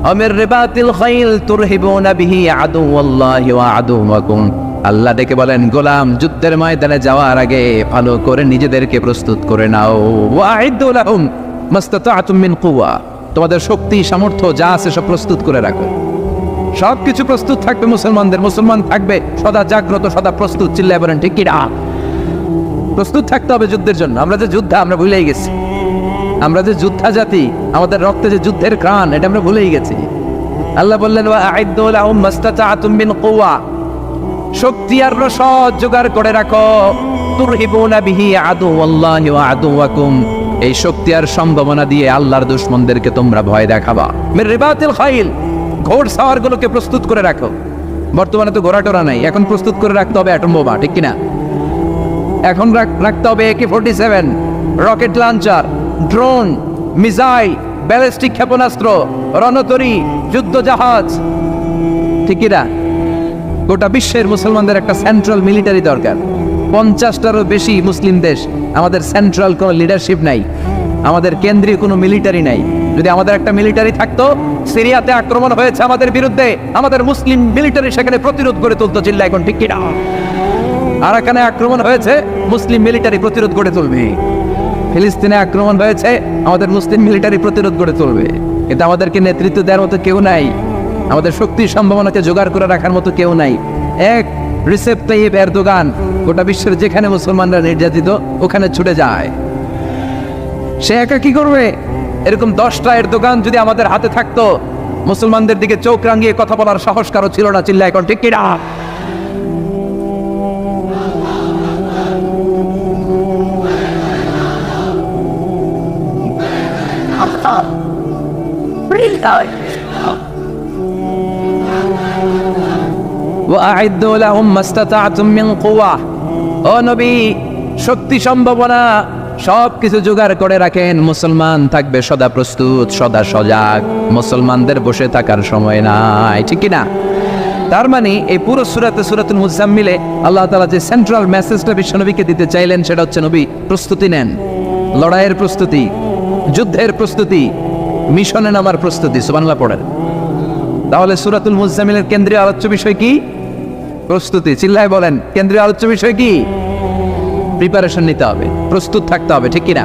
ওয়া মির রিবাতিল খাইল তুরহিবুনা বিহি আদুওয়াল্লাহি ওয়া আদুওয়াকুম। আল্লাহ ডেকে বলেন, গোলাম, যুদ্ধের ময়দানে যাওয়ার আগে ভালো করে নিজেদেরকে প্রস্তুত করে নাও। ওয়া আ'ইদ্দু লাহুম মাসতাতা'তুম মিন কুওয়াহ, তোমাদের শক্তি সামর্থ্য যা আছে সব প্রস্তুত করে রাখো। সব কিছু প্রস্তুত থাকবে মুসলমানদের, মুসলমান থাকবে সদা জাগ্রত, সদা প্রস্তুত। চিল্লায় বলেন ঠিক কি না? প্রস্তুত থাকতে হবে যুদ্ধের জন্য। আমরা যে যোদ্ধা, আমরা ভুলেই গেছি। আমরা যে যোদ্ধা জাতি, আমাদের রক্তে যে যুদ্ধের ঘ্রাণ, এটা আমরা ভুলেই গেছি। আল্লাহ বললেন, ওয়া আ'ইদ্দু লাহুম মাসতাতা'তুম মিন কুওয়া, শক্তি আর রসদ জোগাড় করে রাখো। তুরহিবুনা বিহি আদুওয়াল্লাহি ওয়া আদুওয়াকুম, এই শক্তি আর সম্ভাবনা দিয়ে আল্লাহর দুশমনদেরকে তোমরা ভয় দেখাবা। মির রিবাতিল খাইল, ঘোড় সাওয়ারগুলোকে প্রস্তুত করে রাখো। বর্তমানে তো ঘোড়া টোরা নাই, এখন প্রস্তুত করে রাখতে হবে অ্যাটম বোমা, ঠিক কিনা? এখন রাখতে হবে AK-47, rocket launcher, drone, missile, ballistic ক্ষেপণাস্ত্র, রণতরী, যুদ্ধ জাহাজ, ঠিক কিনা? গোটা বিশ্বের মুসলমানদের একটা সেন্ট্রাল মিলিটারি দরকার। 50টারও বেশি মুসলিম দেশ, আমাদের সেন্ট্রাল কোনো লিডারশিপ নাই, আমাদের কেন্দ্রীয় কোনো মিলিটারি নাই। যদি আমাদের একটা মিলিটারি থাকতো, সিরিয়াতে আক্রমণ হয়েছে আমাদের বিরুদ্ধে, আমাদের মুসলিম মিলিটারি সেখানে প্রতিরোধ গড়ে তুলতো। চিল্লা এখন ঠিক কিনা? আরাকানে আক্রমণ হয়েছে, মুসলিম মিলিটারি প্রতিরোধ গড়ে তুলবে। ফিলিস্তিনে আক্রমণ হয়েছে, আমাদের মুসলিম মিলিটারি প্রতিরোধ গড়ে তুলবে। কিন্তু আমাদেরকে নেতৃত্ব দেওয়ার মতো কেউ নাই, আমাদের শক্তি সম্ভাবনাকে জোগাড় করে রাখার মতো কেউ নাই। এক রিসেপ তাইয়িপ এরদোগান গোটা বিশ্বের যেখানে মুসলমানরা নির্যাতিত ওখানে ছুটে যায়। সে একা কি করবে? এরকম 10টা এরদোগান যদি আমাদের হাতে থাকতো, মুসলমানদের দিকে চোখ রাঙিয়ে কথা বলার সাহস কারো ছিল না। চিল্লা এখন ঠিক কিনা? ওয়া'আইদ্দু লাহুম মাসতাতা'তুম মিন কুওয়া, ও নবী, শক্তি সম্ভাবনা সব কিছু জোগাড় করে রাখেন। মুসলমান থাকবে সদা প্রস্তুত, সদা সজাগ। মুসলমানদের বসে থাকার সময় নাই, ঠিক কিনা? তার মানে এই পুরো সূরাতুল মুজাম্মিলে আল্লাহ তাআলা যে সেন্ট্রাল মেসেজটা বিশ্বনবীকে দিতে চাইলেন সেটা হচ্ছে, নবী, প্রস্তুতি নেন। লড়াইয়ের প্রস্তুতি, যুদ্ধের প্রস্তুতি, মিশনে নামার প্রস্তুতি। সুবহানাল্লাহ পড়েন। তাহলে সূরাতুল মুজাম্মিলের কেন্দ্রীয় আলোচ্য বিষয় কি? প্রস্তুতি। চিল্লায় বলেন, কেন্দ্রীয় আলোচ্য বিষয় কি? প্রিপারেশন নিতে হবে, প্রস্তুত থাকতে হবে, ঠিক কিনা?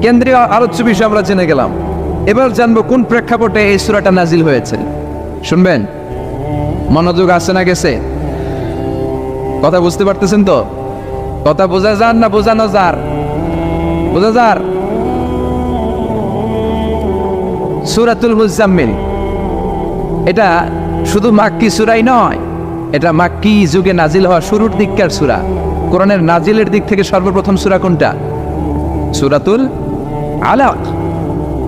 কেন্দ্রীয় আলোচ্য বিষয় আমরা জেনে গেলাম। এবার জানবো কোন প্রেক্ষাপটে এই সূরাটা নাজিল হয়েছে। শুনবেন? মনোযোগ আসে না গেছে? কথা বুঝতে পারতেছেন তো? কথা বোঝা যান না বোঝানো যার? বোঝা যার? সূরাতুল মুজাম্মিল এটা শুধু মাক্কি সূরাই নয়, এটা মাক্কি যুগে নাজিল হওয়া শুরুর দিককার সূরা। কোরআনের নাজিলের দিক থেকে সর্বপ্রথম সূরা কোনটা? সূরাতুল আলাক।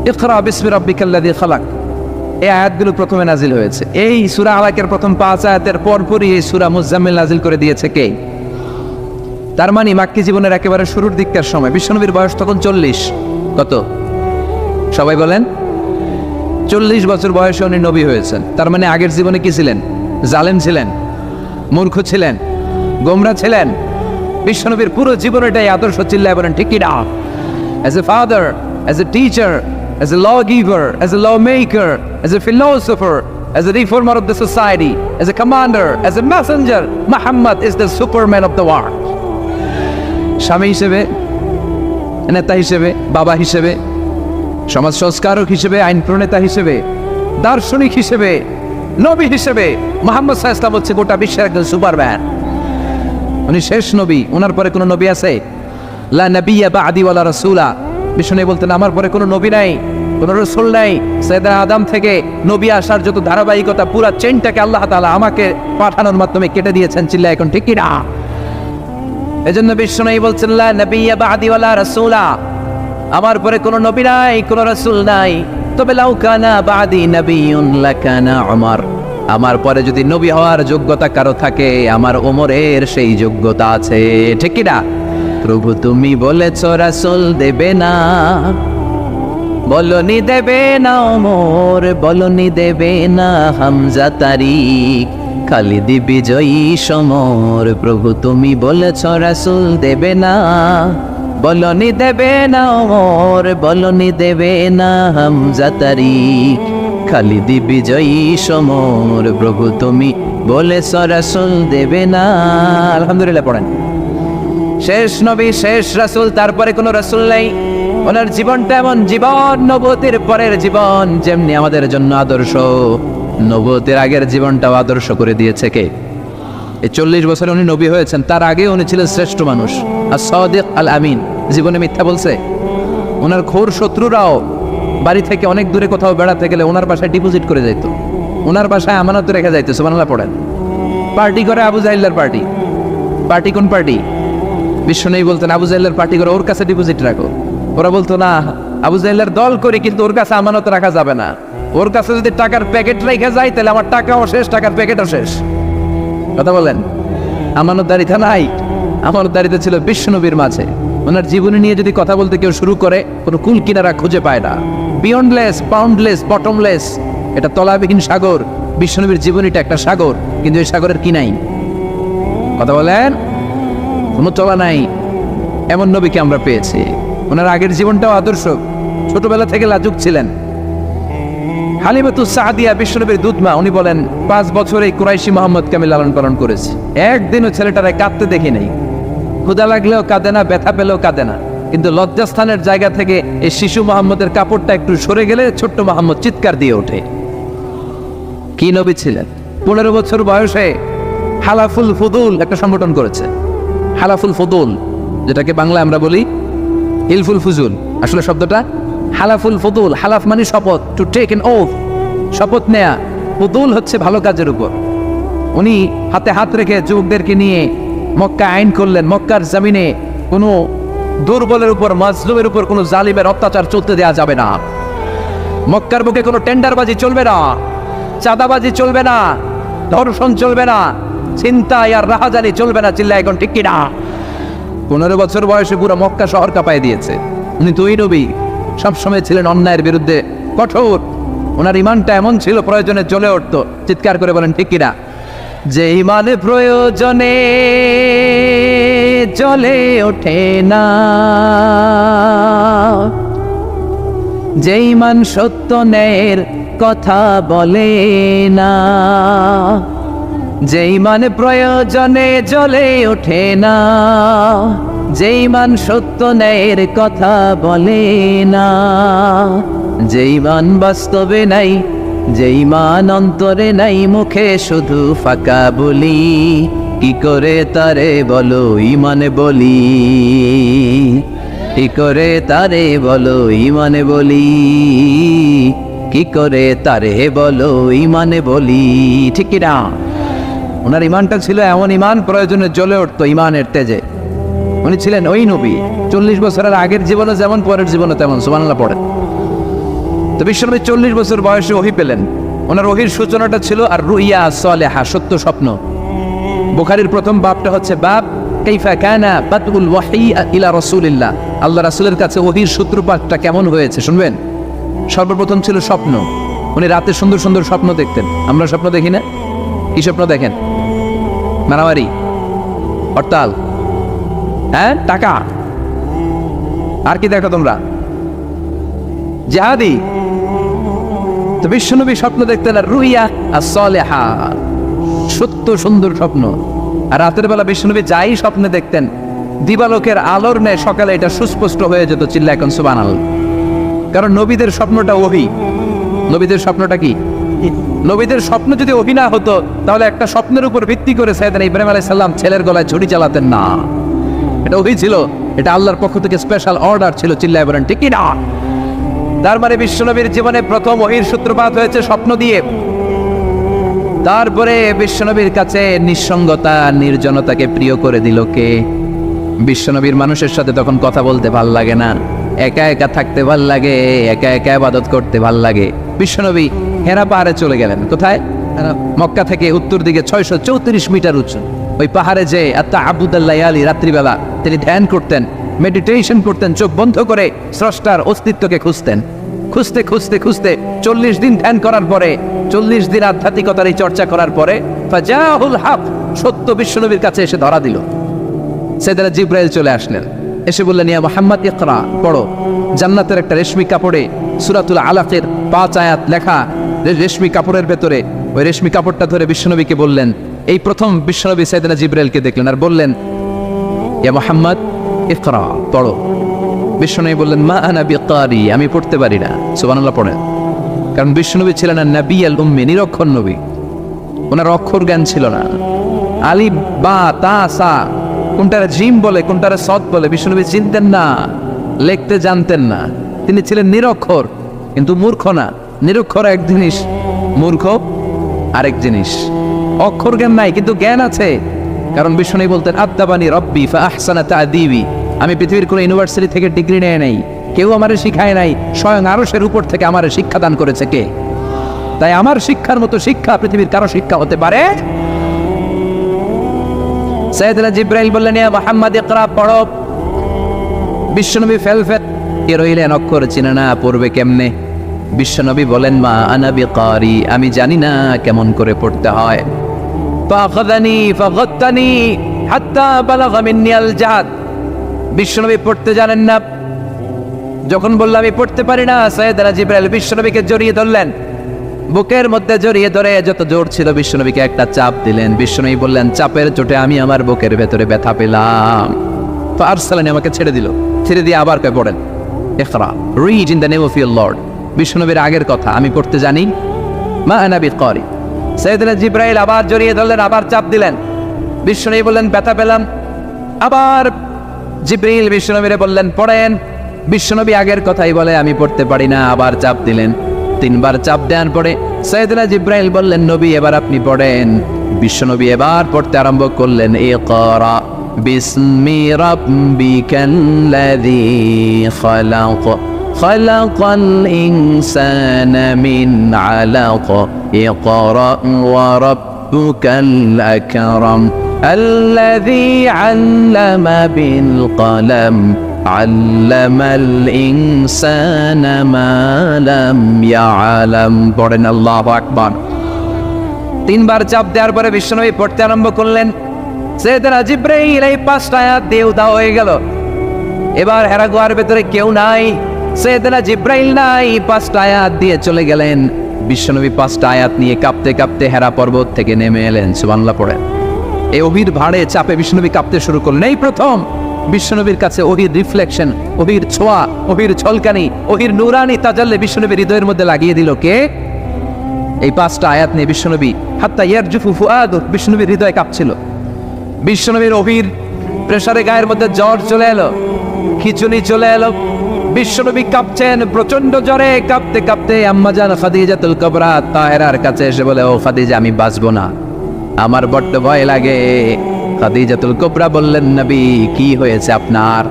ইকরা বিসমি রাব্বিকাল্লাযী খালাক, এই আয়াতগুলো প্রথমে নাজিল হয়েছে। এই সূরা আলাকের প্রথম 5 আয়াতের পরপরই এই সূরা মুজাম্মিল নাজিল করে দিয়েছে কে? তার মানে মাক্কি জীবনের একেবারে শুরুর দিককার সময় বিশ্বনবীর বয়স তখন 40। কত সবাই বলেন? 40 বছর বয়সে উনি নবী হয়েছেন। তার মানে আগের জীবনে কি ছিলেন? জালেম ছিলেন, মূর্খ ছিলেন, গোমরা ছিলেন। বিশ্বনবীর পুরো জীবনটাই আদর্শ, চিল্লায় বলেন ঠিক কি না? As a father, as a teacher, as a lawgiver, as a lawmaker, as a philosopher, as a reformer of the society, as a commander, as a messenger, Muhammad is the superman of the world. স্বামী হিসেবে, নেতা হিসেবে, বাবা হিসেবে, সমাজ সংস্কারক হিসেবে, আইন প্রণেতা হিসেবে, দার্শনিক হিসেবে, নবী হিসেবে মুহাম্মদ সাল্লাল্লাহু আলাইহি ওয়াসাল্লাম হচ্ছে গোটা বিশ্বের একজন সুপারম্যান। উনি শেষ নবী। ওনার পরে কোনো নবী আছে? লা নাবিয়্যা বা'দি ওয়ালা রাসূলা। বিষ্ণু বলতেন আমার পরে কোনো নবী নাই, কোনো রাসূল নাই। সাইয়েদনা আদম থেকে নবী আসার যত ধারাবাহিকতা, পুরো চেইনটাকে আল্লাহ তাআলা আমাকে পাঠানোর মাধ্যমে কেটে দিয়েছেন। চিল্লায় এখন ঠিক কি না? এজন্য বিষ্ণু বলছেন লা নাবিয়্যা বা'দি ওয়ালা রাসূলা, আমার পরে কোনো নবী নাই, কোনো রাসূল নাই। তবে লাউ কানা বা'দি নাবিয়্যুন লাকানা উমর, আমার পরে যদি নবী হওয়ার যোগ্যতা কারো থাকে, আমার ওমরের সেই যোগ্যতা আছে। ঠিক কি না? প্রভু তুমি বলেছ রাসূল দেবে না, বলনি দেবে না ওমর, বলনি দেবে না হামজা তারিক, খালিদ বিজয়ী সমর। প্রভু তুমি বলেছ রাসূল দেবে না, বলনি দেবে না ওমর, বলনি দেবে না হামজা তারিক, খালিদ বিজয়ী সমর। প্রভু তুমি বলেছ রাসূল দেবে না। আলহামদুলিল্লাহ পড়েন। শেষ নবী, শেষ রাসূল, তারপরে কোনো রাসূল নেই। ওনার জীবনটা এমন জীবন, নবুয়তের পরের জীবন যেমনি আমাদের জন্য আদর্শ, নবুয়তের আগের জীবনটাও আদর্শ করে দিয়েছে কে? এই 40 বছরে উনি নবী হয়েছেন। তার আগে উনি ছিলেন শ্রেষ্ঠ মানুষ, as-সাদিক আল-আমিন। জীবনে মিথ্যা বলছে। ওনার ঘোর শত্রুরাও বাড়ি থেকে অনেক দূরে কোথাও বেড়াতে গেলে ওনার বাসায় ডিপোজিট করে যাইতো, ওনার বাসায় আমানত রেখে যাইতো। সুবহানাল্লাহ পড়েন। পার্টি করে আবু জাহেলের পার্টি। পার্টি কোন পার্টি? বিশ্বনবী বলতেন আবু জাহেলের পার্টি করে ওর কাছে ডিপোজিট রাখো। ওরা বলতো না, আবু জাহেলের দল করি কিন্তু ওর কাছে আমানত রাখা যাবে না। ওর কাছে যদি টাকার প্যাকেট রেখে যায় তাহলে আমার টাকাও শেষ, টাকার প্যাকেটও শেষ। কথা বলেন। আমানতদারিতা নাই। আমানতদারিতা ছিল বিশ্বনবীর মাঝে। ওনার জীবনী নিয়ে যদি কথা বলতে কেউ শুরু করে, কোনো কুল কিনারা খুঁজে পায় না। বিয়ন্ডলেস, বাউন্ডলেস, বটমলেস, এটা তলাবিহীন সাগর। বিশ্বনবীর জীবনীটা একটা সাগর, কিন্তু এই সাগরের কি নাই? কথা বলেন। কোনো তলা নাই। এমন নবীকে আমরা পেয়েছি। ওনার আগের জীবনটাও আদর্শ। ছোটবেলা থেকে লাজুক ছিলেন। হালিমাতুস সাদিয়া বিশ্বনবীর দুধমা, উনি বলেন 5 বছর এই কুরাইশি মুহাম্মদকে আমি লালন পালন করেছি। একদিনও ছেলেটারে কাঁদতে দেখি নাই। ক্ষুধা লাগলেও কাঁদে না, ব্যথা পেলেও কাঁদে না। কিন্তু লজ্জাস্থানের জায়গা থেকে এই শিশু মুহাম্মদের কাপড়টা একটু সরে গেলে ছোট্ট মুহাম্মদ চিৎকার দিয়ে ওঠে। কি নবী ছিলেন! 15 বছর বয়সে হালাফুল ফুদুল একটা সংগঠন করেছে। হালাফুল ফুদুল, যেটাকে বাংলায় আমরা বলি হিলফুল ফুজুল। আসলে শব্দটা হালাফুল ফুদুল। হালাফ মানে শপথ, টু টেক এন ওথ, শপথ নেয়া। ফুদুল হচ্ছে ভালো কাজের উপর। উনি হাতে হাত রেখে যুবকদেরকে নিয়ে মক্কা আইন করলেন। মক্কার জমিনে কোনো দুর্বলের উপর, মাজলুমের উপর কোনো জালিমের অত্যাচার চলতে দেওয়া যাবে না। মক্কার বুকে কোনো টেন্ডারবাজি চলবে না, চাঁদাবাজি চলবে না, ধর্ষণ চলবে না, ছিনতাই আর রাহাজানি চলবে না। চিল্লা এখন ঠিক কিনা? 15 বছর বয়সে পুরো মক্কা শহর কাঁপায় দিয়েছে। উনি দুই নবী, সবসময় ছিলেন অন্যায়ের বিরুদ্ধে কঠোর। ওনার ইমানটা এমন ছিল, প্রয়োজনে জ্বলে উঠতো। চিৎকার করে বলেন ঠিক কিনা? যে ইমানে প্রয়োজনে জ্বলে ওঠে না, যে ইমান সত্য ন্যায়ের কথা বলে না, যে ইমান প্রয়োজনে জ্বলে ওঠে না, যে ইমান সত্য ন্যায়ের কথা বলে না, যে ইমান বাস্তবে নাই, যে ইমান অন্তরে নাই, মুখে শুধু ফাঁকা বলি, কি করে তারে বলো ইমানে বলি, কি করে তারে বলো ইমানে বলি, কি করে তারে বলো ইমানে বলি। ঠিক কিনা? ওনার ইমানটা ছিল এমন ইমান, প্রয়োজনে জ্বলে উঠতো ইমানের তেজে। উনি ছিলেন ওই নবী। 40 বছরের আগের জীবনে যেমন, পরের জীবনে তেমন। সুবহানাল্লাহ পড়েন। তো বিশ্বনবী 40 বছর বয়সে ওহী পেলেন। ওনার ওহীর সূচনাটা ছিল আর রুইয়া সালেহা, সত্য স্বপ্ন। বুখারীর প্রথম বাবটা হচ্ছে বাব কাইফা কানা বাদউল ওয়াহি ইলা রাসূলিল্লাহ, আল্লাহ রাসূলের কাছে ওহীর সূত্রপাতটা কেমন হয়েছে শুনবেন। সর্বপ্রথম ছিল স্বপ্ন। উনি রাতে সুন্দর সুন্দর স্বপ্ন দেখতেন। আমরা স্বপ্ন দেখি না? কি স্বপ্ন দেখেন? মারামারি, হরতাল, হ্যাঁ, টাকা। আর কি দেখো তোমরা? জিহাদি। তো বিশ্বনবী স্বপ্ন দেখতেন আর রুইয়া as-সালিহা, সত্য সুন্দর স্বপ্ন। আর রাতের বেলা বিশ্বনবী যাই স্বপ্নে দেখতেন, দিবালোকের আলোর ন্যায় সকালে এটা সুস্পষ্ট হয়ে যেত। চিল্লা এখন সুবহানাল্লাহ। কারণ নবীদের স্বপ্নটা ওহী। নবীদের স্বপ্নটা কি? নবীদের স্বপ্ন যদি ওহী না হতো, তাহলে একটা স্বপ্নের উপর ভিত্তি করে সাইয়েদনা ইব্রাহিম আলাইহিস সালাম ছেলের গলায় ছুরি চালাতেন না। এটা ওহী ছিল, এটা আল্লাহর পক্ষ থেকে স্পেশাল অর্ডার ছিল। চিল্লায় বলেন ঠিক না? তার মানে বিশ্বনবীর জীবনে প্রথম ওহীর সূত্রপাত হয়েছে স্বপ্ন দিয়ে। তারপরে বিশ্বনবীর কাছে নিঃসঙ্গতা, নির্জনতাকে প্রিয় করে দিল কে? বিশ্বনবীর মানুষের সাথে তখন কথা বলতে ভাল লাগে না, একা একা থাকতে ভাল লাগে, একা একা ইবাদত করতে ভাল লাগে। বিশ্বনবী হেরা পাহাড়ে চলে গেলেন। কোথায়? মক্কা থেকে উত্তর দিকে 634 মিটার উঁচু ওই পাহাড়ে যে তাআব্বুদাল লায়ালি, রাত্রিবেলা তিনি ধ্যান করতেন, মেডিটেশন করতেন, চোখ বন্ধ করে স্রষ্টার অস্তিত্বকে খুঁজতেন। খুঁজতে খুঁজতে খুঁজতে 40 দিন ধ্যান করার পরে, 40 দিন আধ্যাত্মিকতার এই চর্চা করার পরে ফাজাহুল হক, সত্য বিশ্বনবীর কাছে এসে ধরা দিল। সাইয়েদনা জিবরাইল চলে আসলেন, এসে বললেন, ইয়া মুহাম্মদ ইকরা, পড়ো। জান্নাতের একটা রেশমি কাপড়ে সূরাতুল আলাকের 5 আয়াত লেখা, রেশমি কাপড়ের ভেতরে। ওই রেশমি কাপড়টা ধরে বিশ্বনবীকে বললেন, এই প্রথম বিশ্বনবী সাইয়েদনা জিবরাইলকে দেখলেন আর বললেন, ইয়া মুহাম্মদ ইকরা, পড়ো। বিশ্বনবী বললেন, মা আনা বিকারি, আমি পড়তে পারি না। সুবহানাল্লাহ পড়েন। কারণ বিশ্বনবী ছিলেন না নবী আল উম্মি, নিরক্ষর নবী। ওনার অক্ষর জ্ঞান ছিল না। আলিফ বা তা সা কোনটারে জিম বলে কোনটারে সদ বলে বিশ্বনবী চিনতেন না, লিখতে জানতেন না। তিনি ছিলেন নিরক্ষর, কিন্তু মূর্খ না। নিরক্ষর এক জিনিস, মূর্খ আরেক জিনিস। অক্ষর জ্ঞান নাই কিন্তু জ্ঞান আছে। কারণ বিশ্বনবী বলতেন, আদ্দাবানি রব্বি ফা আহসানা তা'দীবি, আমি পৃথিবীর কোনো ইউনিভার্সিটি থেকে ডিগ্রি নেয় নাই, কেউ আমারে শিখায় নাই, স্বয়ং আরশের উপর থেকে আমারে শিক্ষাদান করেছে কে? তাই আমার শিক্ষার মতো শিক্ষা পৃথিবীর কারো শিক্ষা হতে পারে। সাইয়েদনা জিবরাইল বললেন, ইয়া মুহাম্মদ ইকরা, পড়ো। বিশ্বনবী ফেলফেল কে রইলেন, অক্ষর চিনে না, পড়বে কেমনে? বিশ্বনবী বলেন, মা আনা বিকারি, আমি জানি না কেমন করে পড়তে হয়। ফাখাযানি ফাগাত্তানি হাত্তা বালাগা মিন্নি আল জাহাদ। বিশ্বনবী পড়তে জানেন না। যখন বললাম আমি পড়তে পারি না, সাইয়েদনা জিবরাইল বিশ্বনবীকে জড়িয়ে ধরলেন, বুকের মধ্যে জড়িয়ে ধরে যত জোর ছিল বিশ্বনবীকে একটা চাপ দিলেন। বিশ্বনবী বললেন, চাপের চোটে আমি আমার বুকের ভেতরে ব্যথা পেলাম। ফারসালানি, আমাকে ছেড়ে দিল। ছেড়ে দিয়ে আবার কয়, পড়েন, ইকরা, read in the name of your Lord. বিশ্বনবীর আগের কথা, আমি পড়তে জানি, মা আনা বিকারি। সাইয়েদনা জিবরাইল আবার জড়িয়ে ধরলেন, আবার চাপ দিলেন। বিশ্বনবী বললেন, ব্যথা পেলাম। আবার জিবরাইল বিশ্বনবীরে বললেন, পড়েন। বিশ্বনবী আগের কথাই বলে, আমি পড়তে পারি না। আবার চাপ দিলেন। 3 বার চাপ দেওয়ার পরে সাইয়েদনা জিবরাইল বললেন, নবী এবার আপনি পড়েন। বিশ্বনবী এবার পড়তে আরম্ভ করলেন, ইকরা বিসমি রাব্বিকাল্লাযী খালাক খালাকাল ইনসানা মিন আলাক ইকরা ওয়া রাব্বুকাল আকরাম আল্লাযী আল্লামা বিল কলম আল্লামাল ইনসানা মা লাম ইয়ালাম। পড়েন আল্লাহু আকবার। 3 বার চাপ দেওয়ার পরে বিশ্বনবী পড়তে আরম্ভ করলেন। সাইয়েদনা জিবরাইল এই 5টা আয়াত দিয়ে উধাও হয়ে গেল। এবার হেরা গুহার ভেতরে কেউ নাই, সাইয়েদনা জিবরাইল নাই, 5টা আয়াত দিয়ে চলে গেলেন। বিশ্বনবী 5টা আয়াত নিয়ে কাঁপতে কাঁপতে হেরা পর্বত থেকে নেমে এলেন। সুবহানাল্লাহ পড়েন। এই ওহীর ভাড়ে চাপে বিশ্বনবী কাঁপতে শুরু করলেন। এই প্রথম বিশ্বনবীর কাছে ওহীর রিফ্লেকশন, ওহীর ছোঁয়া, ওহীর ঝলকানি, ওহীর নূরানি তাজাল্লি বিশ্বনবীর হৃদয়ের মধ্যে লাগিয়ে দিল কে? এই 5টা আয়াত নিয়ে বিশ্বনবী হাত্তা ইয়ারজুফু ফুআদু, বিশ্বনবীর হৃদয় কাঁপছিল। বিশ্বনবীর ওহীর প্রেসারে গায়ের মধ্যে জ্বর চলে এলো, খিচুনি চলে এলো। বিশ্বনবী কাঁপছেন প্রচন্ড জ্বরে। কাঁপতে কাঁপতে আম্মাজান খাদিজাতুল কুবরা তাহেরার কাছে এসে বলে, ও খাদিজা, আমি বাঁচবো না, আমার বড্ড ভয় লাগে। খাদিজাতুল কুবরা বললেন, নবী কি হয়েছে আপনার,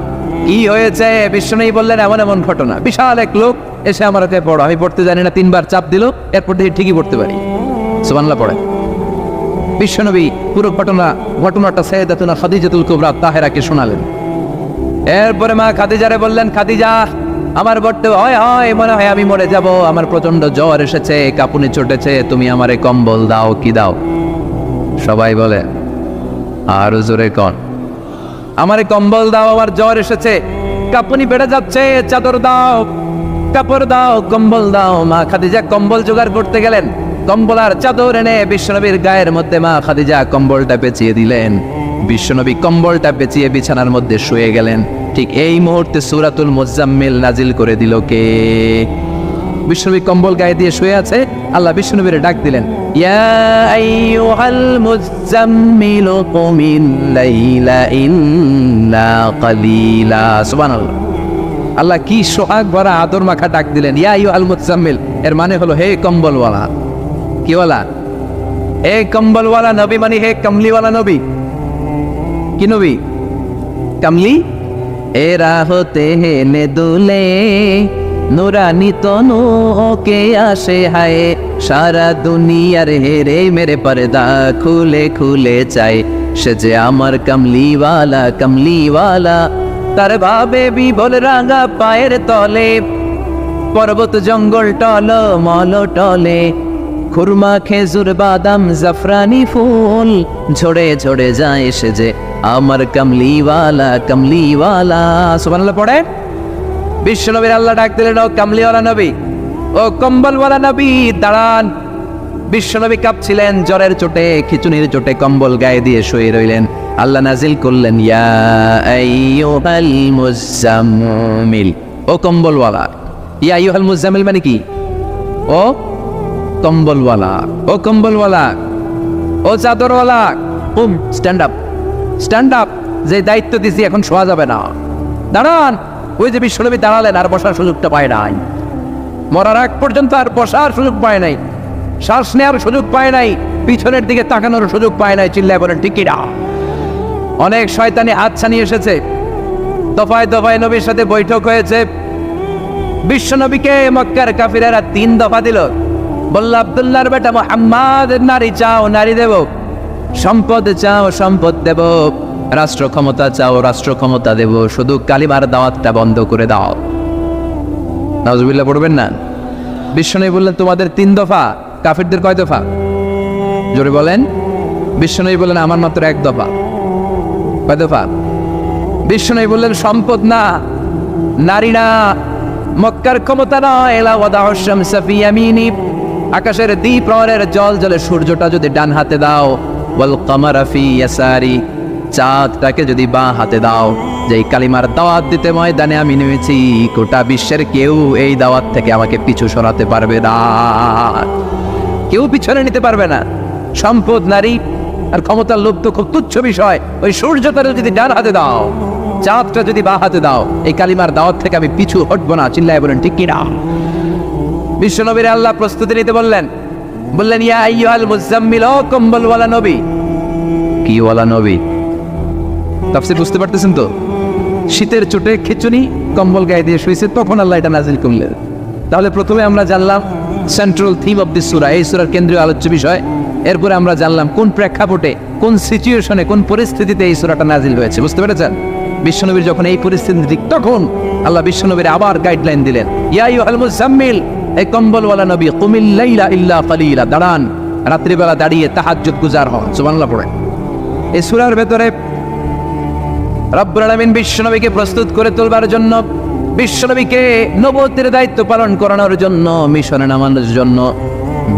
কি হয়েছে? বিশ্বনবী বললেন, এমন এমন ঘটনা। বিশাল এক লোক এসে আমার হাতে পড়ো, আমি পড়তে জানি না, 3 বার চাপ দিল, এরপর থেকে ঠিকই পড়তে পারি। সুবহানাল্লাহ পড়ে। বিশ্বনবী পুরো ঘটনাটা সাইয়েদাতুনা খাদিজাতুল কুবরা তাহেরাকে শোনালেন। এরপরে মা খাদিজারে বললেন, খাদিজা, আমার বড্ড হয় মনে হয় আমি মরে যাব, আমার প্রচন্ড জ্বর এসেছে, কাঁপুনি চটেছে, তুমি আমারে কম্বল দাও। কি দাও? সবাই বলে আর জোরে কন, আমারে কম্বল দাও, আমার জ্বর এসেছে, কাঁপুনি বেড়ে যাচ্ছে, চাদর দাও, কাপড় দাও, কম্বল দাও। মা খাদিজা কম্বল জোগাড় করতে গেলেন, কম্বল আর চাদর এনে বিশ্বনবীর গায়ের মধ্যে মা খাদিজা কম্বলটা পেঁচিয়ে দিলেন। বিশ্বনবী কম্বলটা পেঁচিয়ে বিছানার মধ্যে শুয়ে গেলেন। ঠিক এই মুহূর্তে সূরাতুল মুজাম্মিল নাজিল করে দিল কে? বিশ্বনবী কম্বল গায়ে দিয়ে শুয়ে আছে, আল্লাহ বিশ্বনবীর ডাক দিলেন, ইয়া আইয়ুহাল মুজাম্মিল কুমিল লাইলা ইল্লা কালিলা। সুবহানাল্লাহ। আল্লাহ কি সোহাগ ভরা আদর মাখা ডাক দিলেন, ইয়া আইয়ুহাল মুজাম্মিল। এর মানে হলো হে কম্বলওয়ালা। কি ওয়ালা? হে কম্বলওয়ালা নবী, মানে হে কমলিওয়ালা নবী। কি নবী? কমলি। এরা হতে হেলে দুলে নুরানি তনু ওকে আসে হায়, সারা দুনিয়ার হেরে মেরে পর্দা খুলে খুলে চাই, সে যে আমার কমলিওয়ালা কমলিওয়ালা। তার ভাবে বিভোল রাঙা পায়ের তলে, পর্বত জঙ্গল টল মল টলে, খুরমা খেজুর বাদাম জাফরানি ফুল ঝরে ঝরে যায়, সে যে আমার কমলিওয়ালা কমলিওয়ালা। সুবহানাল্লাহ পড়ে বিশ্বনবীর আল্লাহ ডাক দিলেন, ও কমলিওয়ালা নবী, ও কম্বলওয়ালা নবী, দাঁড়ান। বিশ্বনবী কাঁপছিলেন জ্বরের চোটে, খিচুনির চোটে, কম্বল গায়ে দিয়ে শুয়ে রইলেন। আল্লাহ নাজিল করলেন, ইয়া আইয়ুহাল মুজাম্মিল, ও কম্বলওয়ালা। ইয়া আইয়ুহাল মুজাম্মিল মানে কি? ও কম্বলওয়ালা, ও কম্বলওয়ালা, ও চাদরওয়ালা, কুম, স্ট্যান্ড আপ, স্ট্যান্ড আপ। যে দায়িত্ব দিছি এখন শোয়া যাবে না, দাঁড়ান। ওই যে বিশ্বনবী দাঁড়ালেন, আর বসার সুযোগটা পায় নাই, মরার আগ পর্যন্ত আর বসার সুযোগ পায় নাই, শ্বাস নেওয়ার সুযোগ পায় নাই, পিছনের দিকে তাকানোর সুযোগ পায় নাই। চিল্লায় বলেন ঠিক কিনা? অনেক শয়তানি হাতছানি এসেছে, দফায় দফায় নবীর সাথে বৈঠক হয়েছে। বিশ্বনবীকে মক্কার কাফিরেরা 3 দফা দিল। বলল, আব্দুল্লাহর বেটা মুহাম্মদ, নারী চাও নারী দেব, সম্পদ চাও সম্পদ দেব, রাষ্ট্র ক্ষমতা চাও রাষ্ট্র ক্ষমতা দেব, শুধু কালিমার দাওয়াতটা বন্ধ করে দাও। নাউজুবিল্লাহ পড়বেন না? বিশ্বনবী বললেন, তোমাদের 3 দফা, কাফিরদের কয় দফা? জোরে বলেন। বিশ্বনবী বললেন, আমার মাত্র 1 দফা। কয় দফা? বিশ্বনবী বললেন, সম্পদ না, নারী না, মক্কার ক্ষমতা নয়, এলা ওয়াদাউ শামসা ফি ইয়ামিনি, আকাশের দ্বিপ্রহরের জল জলে সূর্যটা যদি ডান হাতে দাও, ওয়াল কামারা ফি ইয়াসারি, চাঁদটাকে যদি বাঁ হাতে দাও, যেই কালিমার দাওয়াত দিতে ময়দানে আমি নেমেছি, গোটা বিশ্বের কেউ এই দাওয়াত থেকে আমাকে পিছু সরাতে পারবে না, কেউ পিছনে নিতে পারবে না। সম্পদ, নারী আর ক্ষমতার লোভ তো খুব তুচ্ছ বিষয়। ওই সূর্যটা যদি ডান হাতে দাও, চাঁদটা যদি বাঁ হাতে দাও, এই কালিমার দাওয়াত থেকে আমি পিছু হটবো না। চিল্লায় বলেন ঠিক কিনা? বিশ্বনবীর আল্লাহ প্রস্তুতি নিতে বললেন, বললেন, ইয়া আইয়ুহাল মুজাম্মিল, ও কম্বলওয়ালা নবী। কি ওয়ালা নবী? তাফসীর বুঝতে পারতেছেন তো? শীতের চোটে খিচুনি, কম্বল গায়ে দিয়ে শুয়েছে, তখন আল্লাহ এটা নাজিল করলেন। তাহলে প্রথমে আমরা জানলাম সেন্ট্রাল থিম অফ দিস সূরা, এই সূরার কেন্দ্রীয় আলোচ্য বিষয়। এরপরে আমরা জানলাম কোন প্রেক্ষাপটে, কোন সিচুয়েশনে, কোন পরিস্থিতিতে এই সূরাটা নাজিল হয়েছে। বুঝতে পেরেছেন? বিশ্বনবীর যখন এই পরিস্থিতি, তখন আল্লাহ বিশ্বনবীর আবার গাইডলাইন দিলেন, ইয়া আইয়ুহাল মুজাম্মিল, এই কম্বলওয়ালা নবী, কুমিল লাইলা ইল্লা কালিলা, দাঁড়ান, রাত্রিবেলা দাঁড়িয়ে তাহাজ্জুদ গুজার হন। সুবহানাল্লাহ পড়েন। এই সূরার ভেতরে রব্বুল আলামিন বিশ্বনবীকে প্রস্তুত করে তোলবার জন্য, বিশ্বনবীকে নবুয়তের দায়িত্ব পালন করানোর জন্য, মিশনে নামানোর জন্য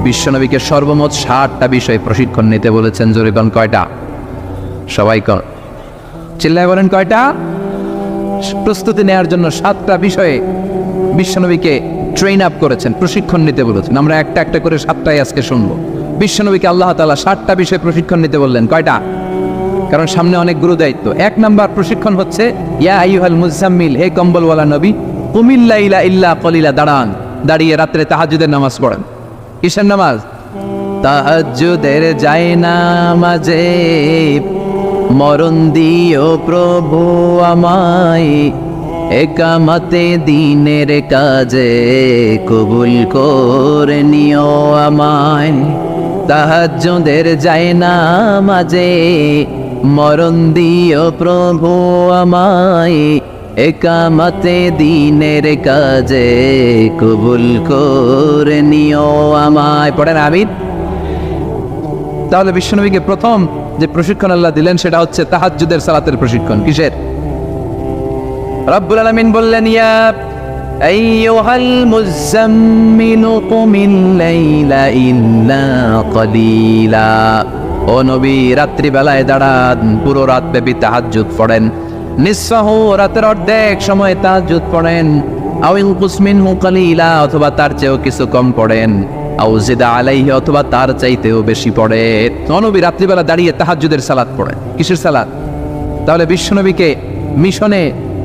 বিশ্বনবীকে সর্বমোট 60টা বিষয় প্রশিক্ষণ নিতে বলেছেন। জোরে কোন কয়টা? সবাই কোন চিল্লায় বলেন কয়টা? প্রস্তুতি নেওয়ার জন্য 7টা বিষয়ে বিশ্বনবীকে ট্রেন আপ করেছেন, প্রশিক্ষণ নিতে বলেছেন। আমরা একটা একটা করে 7টাই আজকে শুনবো। বিশ্বনবীকে আল্লাহ তাআলা 60টা বিষয়ে প্রশিক্ষণ নিতে বললেন। কয়টা? কারণ সামনে অনেক গুরু দায়িত্ব। 1 নাম্বার প্রশিক্ষণ হচ্ছে, ইয়া আইয়ুহাল মুজাম্মিল, হে কম্বলওয়ালা নবী, কুমিল লাইলা ইল্লা কালিলা, দাঁড়ান, দাঁড়িয়ে রাত্রে তাহাজ্জুদের নামাজ পড়েন। কিসের নামাজ? তাহাজ্জুদের যায় নামাজে মরণ দিও প্রভু আমায়, একামতে দিনের কাজে কবুল করে নিও আমায়। তাহাজ্জুদের যায় না মাঝে, মরণ দিও প্রভু আমায়, একামতে দিনের কাজে কবুল করে নিও আমায়। পড়েন আমিন। তাহলে বিশ্বনবীকে প্রথম যে প্রশিক্ষণ আল্লাহ দিলেন সেটা হচ্ছে তাহাজ্জুদের সালাতের প্রশিক্ষণ। কিসের? রব্বুল আলামিন বললেন, ইয়া আইয়ুহাল মুযাম্মিলু কুমিল লাইলা ইল্লা কালিলা। ও নবী, রাত্রি বেলায় দাঁড়ান, পুরো রাত ব্যাপী তাহাজ্জুদ পড়েন। নিসফাহু, রাতের অর্ধেক সময় তাহাজ্জুদ পড়েন। আও ইনকুস মিনহু কালিলা, অথবা তার চেয়েও কিছু কম পড়েন। আও জিদ আলাইহি, অথবা তার চাইতেও বেশি পড়েন। ও নবী রাত্রিবেলা দাঁড়িয়ে তাহাজ্জুদের সালাত পড়েন। কিসের সালাত? তাহলে বিশ্বনবীকে মিশনে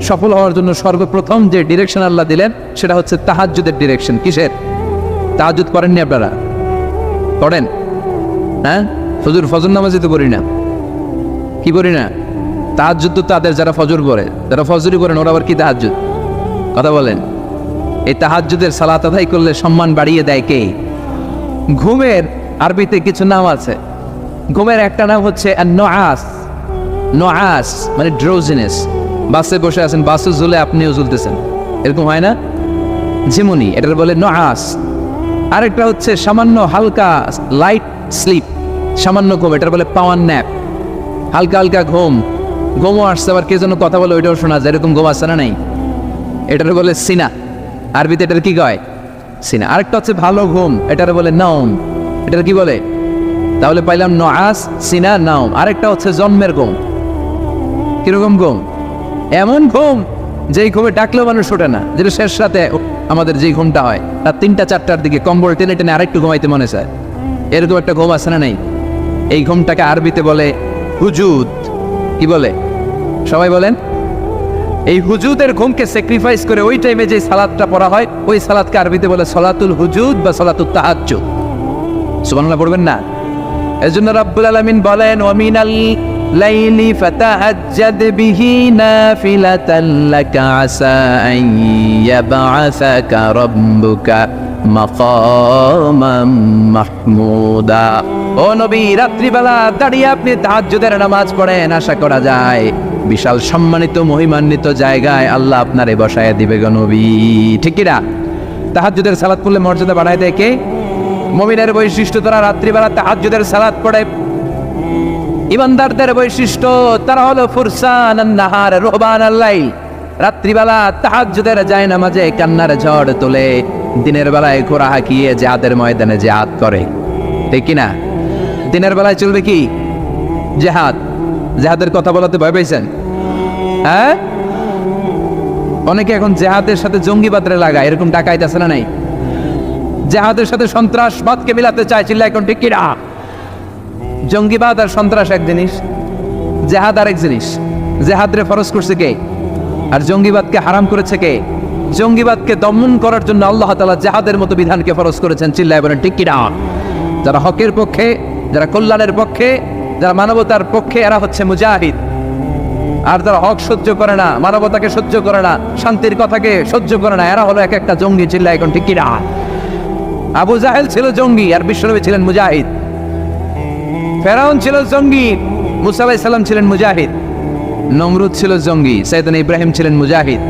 সফল হওয়ার জন্য সর্বপ্রথম যে ডিরেকশন আল্লাহ দিলেন সেটা হচ্ছে তাহাজ্জুদের ডিরেকশন। কিসের? তাহাজ্জুদ করেননি আপনারা? পড়েন? হ্যাঁ, ফজর নামাজই তো করি না। কি করি না? তাহাজ্জুদ তো তাদের যারা ফজর পড়ে, যারা ফজরই করেন ওরা আবার কি তাহাজ্জুদ? কথা বলেন। এই তাহাজ্জুদের সালাত আদায় করলে সম্মান বাড়িয়ে দেয় কে? ঘুমের আরবিতে কিছু নাম আছে। ঘুমের একটা নাম হচ্ছে নুআস। নুআস মানে ড্রোজিনেস। বাসে বসে আছেন, বাসে ঝুলে আপনিও ঝুলতেছেন, এরকম হয় না? ঝিমুনি, এটার বলে নুআস। আরেকটা হচ্ছে সামান্য হালকা লাইট স্লিপ, সামান্য ঘুম, এটার বলে পাওয়ার ন্যাপ। হালকা হালকা ঘুম, ঘুমও আসছে, আবার কে যেন কথা বলে ওইটাও শোনা যায়, এরকম ঘুম আসছে না? নাই, এটার বলে সিনা। আরবিতে এটার কি কয়? সিনা। আরেকটা হচ্ছে ভালো ঘুম, এটার বলে নাওম। এটার কি বলে? তাহলে পাইলাম নুআস, সিনা, নাওম। আরেকটা হচ্ছে জন্মের ঘুম। কিরকম ঘুম? এমন ঘুম যেই ঘুমে ডাকলেও মানুষ ওঠে না, যেটা শেষ রাতে আমাদের যেই ঘুমটা হয়, রাত 3টা-4টার দিকে কম্বল টেনে টেনে আরেকটু ঘুমাইতে মনে চায়, এরকম একটা ঘুম আছে না? নাই। এই ঘুমটাকে আরবিতে বলে হুজুদ। কি বলে? সবাই বলেন। এই হুজুদের ঘুমকে স্যাক্রিফাইস করে ওই টাইমে যে সালাতটা পড়া হয়, ওই সালাতকে আরবিতে বলে সলাতুল হুজুদ বা সলাতুত তাহাজ্জুদ। সুবহানাল্লাহ পড়বেন না? এজন্য রাব্বুল আলামিন বলেন, ওয়া মিনাল লাইলি ফাতাহাজ্জাদ বিহি নাফিলাতান লাকা আসা আন ইয়াবআসাকা রাব্বুকা মাকামাম মাহমুদা। ও নবী, রাত্রিবেলা দাঁড়িয়ে আপনি তাহাজ্জুদের নামাজ পড়েন, আশা করা যায় বিশাল সম্মানিত মহিমান্বিত জায়গায় আল্লাহ আপনারে বসায় দিবে গো নবী। ঠিক কি না? তাহাজ্জুদের সালাত পড়লে মর্যাদা বাড়ায় দেয় কে? মুমিনের বৈশিষ্ট্য, তারা রাত্রিবেলা তাহাজ্জুদের সালাত পড়ে। ইমানদারদের বৈশিষ্ট্য, তারা হলো ফুরসানান নাহার রুহবানাল লাইল। রাত্রিবেলা তাহাজ্জুদের যায় নামাজে কান্নার ঝড় তোলে, দিনের বেলায় ঘোড়া হাঁকিয়ে জিহাদের ময়দানে জিহাদ করে। ঠিক কি না? দিনের বেলায় চলবে কি? জিহাদ। জিহাদের কথা বলাতে ভয় পাইছেন? হ্যাঁ, অনেকে এখন জিহাদের সাথে জঙ্গিবাদরে লাগায়, এরকম ডাকাইত আছে না? নাই। জিহাদের সাথে সন্ত্রাসবাদকে মিলাতে চায়, চিল্লা এখন ঠিক কি না? জঙ্গিবাদ আর সন্ত্রাস এক জিনিস, জিহাদ আর এক জিনিস। জিহাদরে ফরজ করছে কে? আর জঙ্গিবাদকে হারাম করেছে কে? জঙ্গিবাদকে দমন করার জন্য আল্লাহ তাআলা জিহাদের মতো বিধানকে ফরজ করেছেন, চিল্লায় বলেন ঠিক কি না? যারা হকের পক্ষে, যারা কল্যাণের পক্ষে, যারা মানবতার পক্ষে, এরা হচ্ছে মুজাহিদ। আর যারা হক সহ্য করে না, মানবতাকে সহ্য করে না, শান্তির কথাকে সহ্য করে না, এরা হলো এক একটা জঙ্গি, চিল্লায় এখন ঠিক কি না? আবু জাহেল ছিল জঙ্গি আর বিশ্বনবী ছিলেন মুজাহিদ। ফেরাউন ছিল জঙ্গি, মুসা আলাইহিস সালাম ছিলেন মুজাহিদ। নমরুদ ছিল জঙ্গি, সাইয়েদনা ইব্রাহিম ছিলেন মুজাহিদ।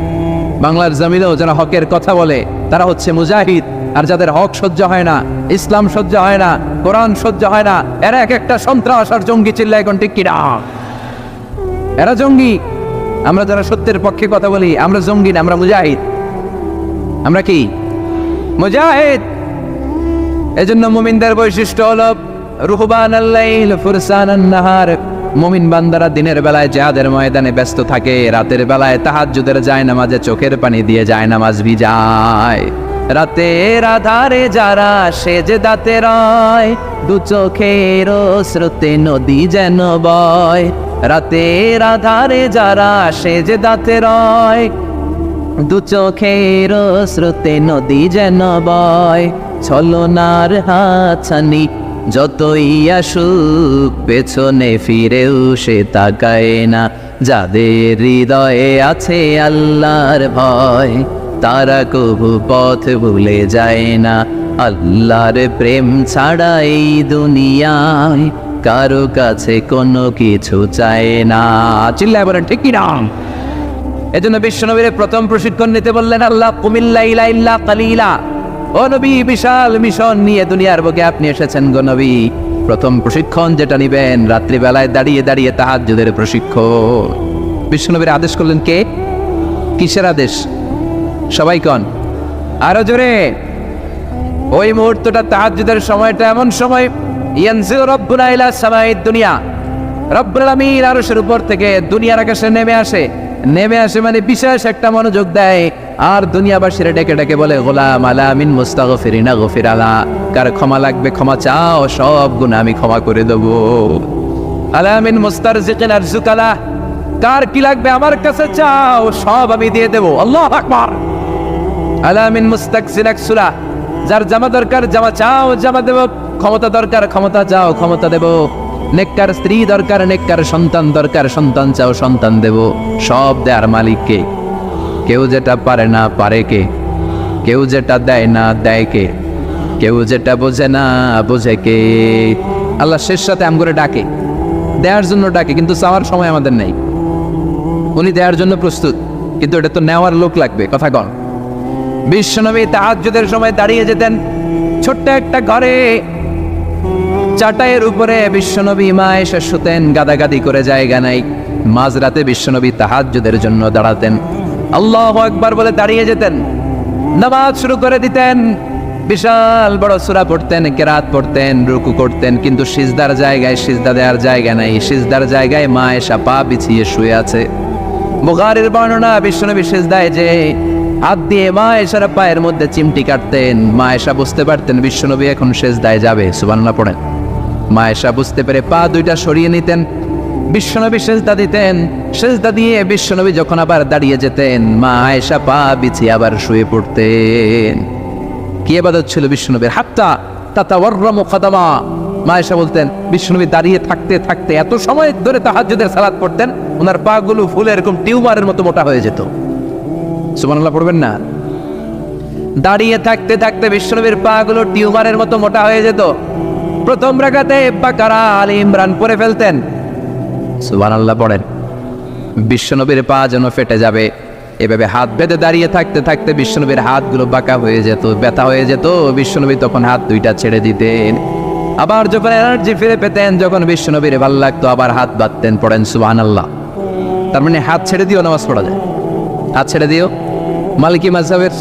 বাংলার জমিনেও যারা হকের কথা বলে তারা হচ্ছে মুজাহিদ। আর যাদের হক সহ্য হয় না, ইসলাম সহ্য হয় না, কোরআন সহ্য হয় না, এরা এক একটা সন্ত্রাস আর জঙ্গি, চিল্লায় এখন ঠিক কি না? এরা জঙ্গি। আমরা যারা সত্যের পক্ষে কথা বলি, আমরা জঙ্গি না, আমরা মুজাহিদ। আমরা কি? মুজাহিদ। এজন্য মুমিনদের বৈশিষ্ট্য হলো রুহবানাল লাইল ফুরসানান নাহার। মুমিন বান্দারা দিনের বেলায় জিহাদের ময়দানে ব্যস্ত থাকে, রাতের বেলায় তাহাজ্জুদের যায় নামাজে চোখের পানি দিয়ে যায় নামাজ ভিজায়। রাতের আধারে যারা সেজদাতে রয়, দু চোখের স্রোতে নদী যেন বয়। রাতের আধারে যারা সেজদাতে রয়, দু চোখের স্রোতে নদী যেন বয়। ছলনার হাতছানি যতই আসুক, পেছনে ফিরেও সে তাকায় না, যাদের হৃদয়ে আছে আল্লাহর ভয়। তারা কবু পথ ভুলে যায় না। আল্লাহর প্রেম ছাড়া এই দুনিয়ায় কারো কাছে কোনো কিছু চায় না। চিল্লায় বলেন ঠিক কি না? এজন্য বিশ্বনবীর প্রথম প্রশিক্ষণ নিতে বললেন আল্লাহ, কুমিল্লা ইলা ইল্লা কালিলা। ও নবী, বিশাল মিশন নিয়ে দুনিয়ার বুকে আপনি এসেছেন গো নবী। প্রথম প্রশিক্ষণ যেটা নিবেন, রাত্রিবেলায় দাঁড়িয়ে দাঁড়িয়ে তাহাজ্জুদের প্রশিক্ষণ। বিশ্বনবীর আদেশ করলেন কে? কিসের আদেশ? সবাই কন আরো জোরে। ওই মুহূর্তটা তাহাজ্জুদের সময়টা এমন সময়, ইয়ানজিলু রাব্বুনা ইলা সামাইদ দুনিয়া, রব্বুল আলামিন আরশের উপর থেকে দুনিয়ার আকাশে নেমে আসে মানে বিশেষ একটা মনোযোগ দেয়। আর দুনিয়াবাসীরা ডেকে ডেকে বলে, গোলাম আলা মিন মুস্তাগফিরিনা গফির আলা, কার ক্ষমা লাগবে ক্ষমা চাও, সব গুনাহ আমি ক্ষমা করে দেব। আলা মিন মুস্তারজিকিন আরজুকালা, কার কি লাগবে আমার কাছে চাও, সব আমি দিয়ে দেব। আল্লাহু আকবার। আলা মিন মুস্তাকসির আকসুলা, যার জামা দরকার জামা চাও, জামা দেব। ক্ষমতা দরকার ক্ষমতা চাও, ক্ষমতা দেব। নেককার স্ত্রী দরকার, নেককার সন্তান দরকার, সন্তান চাও, সন্তান দেব। সব দেয়ার মালিক কে? কেউ যেটা পারে না পারে কে? কেউ যেটা দেয় না দেয় কে? কেউ যেটা বোঝে না বোঝে কে? আল্লাহ শেষ সাথে আম করে ডাকে, দেওয়ার জন্য ডাকে, কিন্তু চাওয়ার সময় আমাদের নেই। উনি দেওয়ার জন্য প্রস্তুত, কিন্তু এটা তো নেওয়ার লোক লাগবে। কথা কন। বিশ্বনবী তাহাজ্জুদের সময় দাঁড়িয়ে যেতেন ছোট্ট একটা ঘরে, চাটাইয়ের উপরে বিশ্বনবী মা এসে শুতেন, গাদাগাদি করে জায়গা নাই। মাঝরাতে বিশ্বনবী তাহাজ্জুদের জন্য দাঁড়াতেন, আল্লাহু আকবার বলে দাঁড়িয়ে যেতেন, নামাজ শুরু করে দিতেন। বিশাল বড় সূরা পড়তেন, কেরাত পড়তেন, রুকু করতেন, কিন্তু সিজদার জায়গায় সিজদা দেওয়ার জায়গা নাই। সিজদার জায়গায় মা এসা পা বিছিয়ে শুয়ে আছে। বুখারীর বর্ণনা, বিশ্বনবী সিজদায় যে হাত দিয়ে মা এসার পায়ের মধ্যে চিমটি কাটতেন। মা এসা বুঝতে পারতেন বিশ্বনবী এখন সিজদায় যাবে, সুবহানাল্লাহ পড়েন। মা এসা বুঝতে পেরে পা দুইটা সরিয়ে নিতেন, বিশ্বনবী সিজদা দিতেন। সিজদা দিয়ে বিশ্বনবী যখন আবার দাঁড়িয়ে যেতেন, মা আয়েশা পা বিছিয়ে আবার শুয়ে পড়তেন। কি ইবাদত ছিল বিশ্বনবীর! হাত্তা তাতাওয়াররামু কদামা। মা আয়েশা বলতেন বিশ্বনবী দাঁড়িয়ে থাকতে থাকতে এত সময় ধরে তাহাজ্জুদের সালাত পড়তেন, ওনার পা গুলো ফুলে এরকম টিউমারের মতো মোটা হয়ে যেত। সুবহানাল্লাহ পড়বেন না? দাঁড়িয়ে থাকতে থাকতে বিশ্বনবীর পা গুলো টিউমারের মতো মোটা হয়ে যেত। প্রথম রাকাতে বাকারা আলে ইমরান পড়ে ফেলতেন। সুবহানাল্লাহ পড়েন। বিশ্বনবীর পা যেন ফেটে যাবে, এভাবে হাত বেঁধে দাঁড়িয়ে থাকতে থাকতে বিশ্বনবীর হাতগুলো বাঁকা হয়ে যেত, ব্যথা হয়ে যেত। বিশ্বনবী তখন হাত দুইটা ছেড়ে দিতেন। আবার যখন এনার্জি ফিরে পেতেন, যখন বিশ্বনবীর ভালো লাগতো, আবার হাত বাঁধতেন। পড়েন সুবহানাল্লাহ। তার মানে হাত ছেড়ে দিও নামাজ পড়া যায়। হাত ছেড়ে দিও। মালিকি মাযহাবের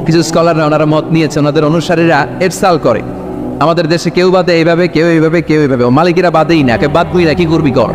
কিছু স্কলাররা ওনারা মত নিয়েছে, ওনাদের অনুসারীরা এরসাল করে। আমাদের দেশে কেউ বাদে এইভাবে, কেউ এইভাবে, কেউ এইভাবে। মালিকিরা বাদেই না, কে বাদবই না, কি করবি কর।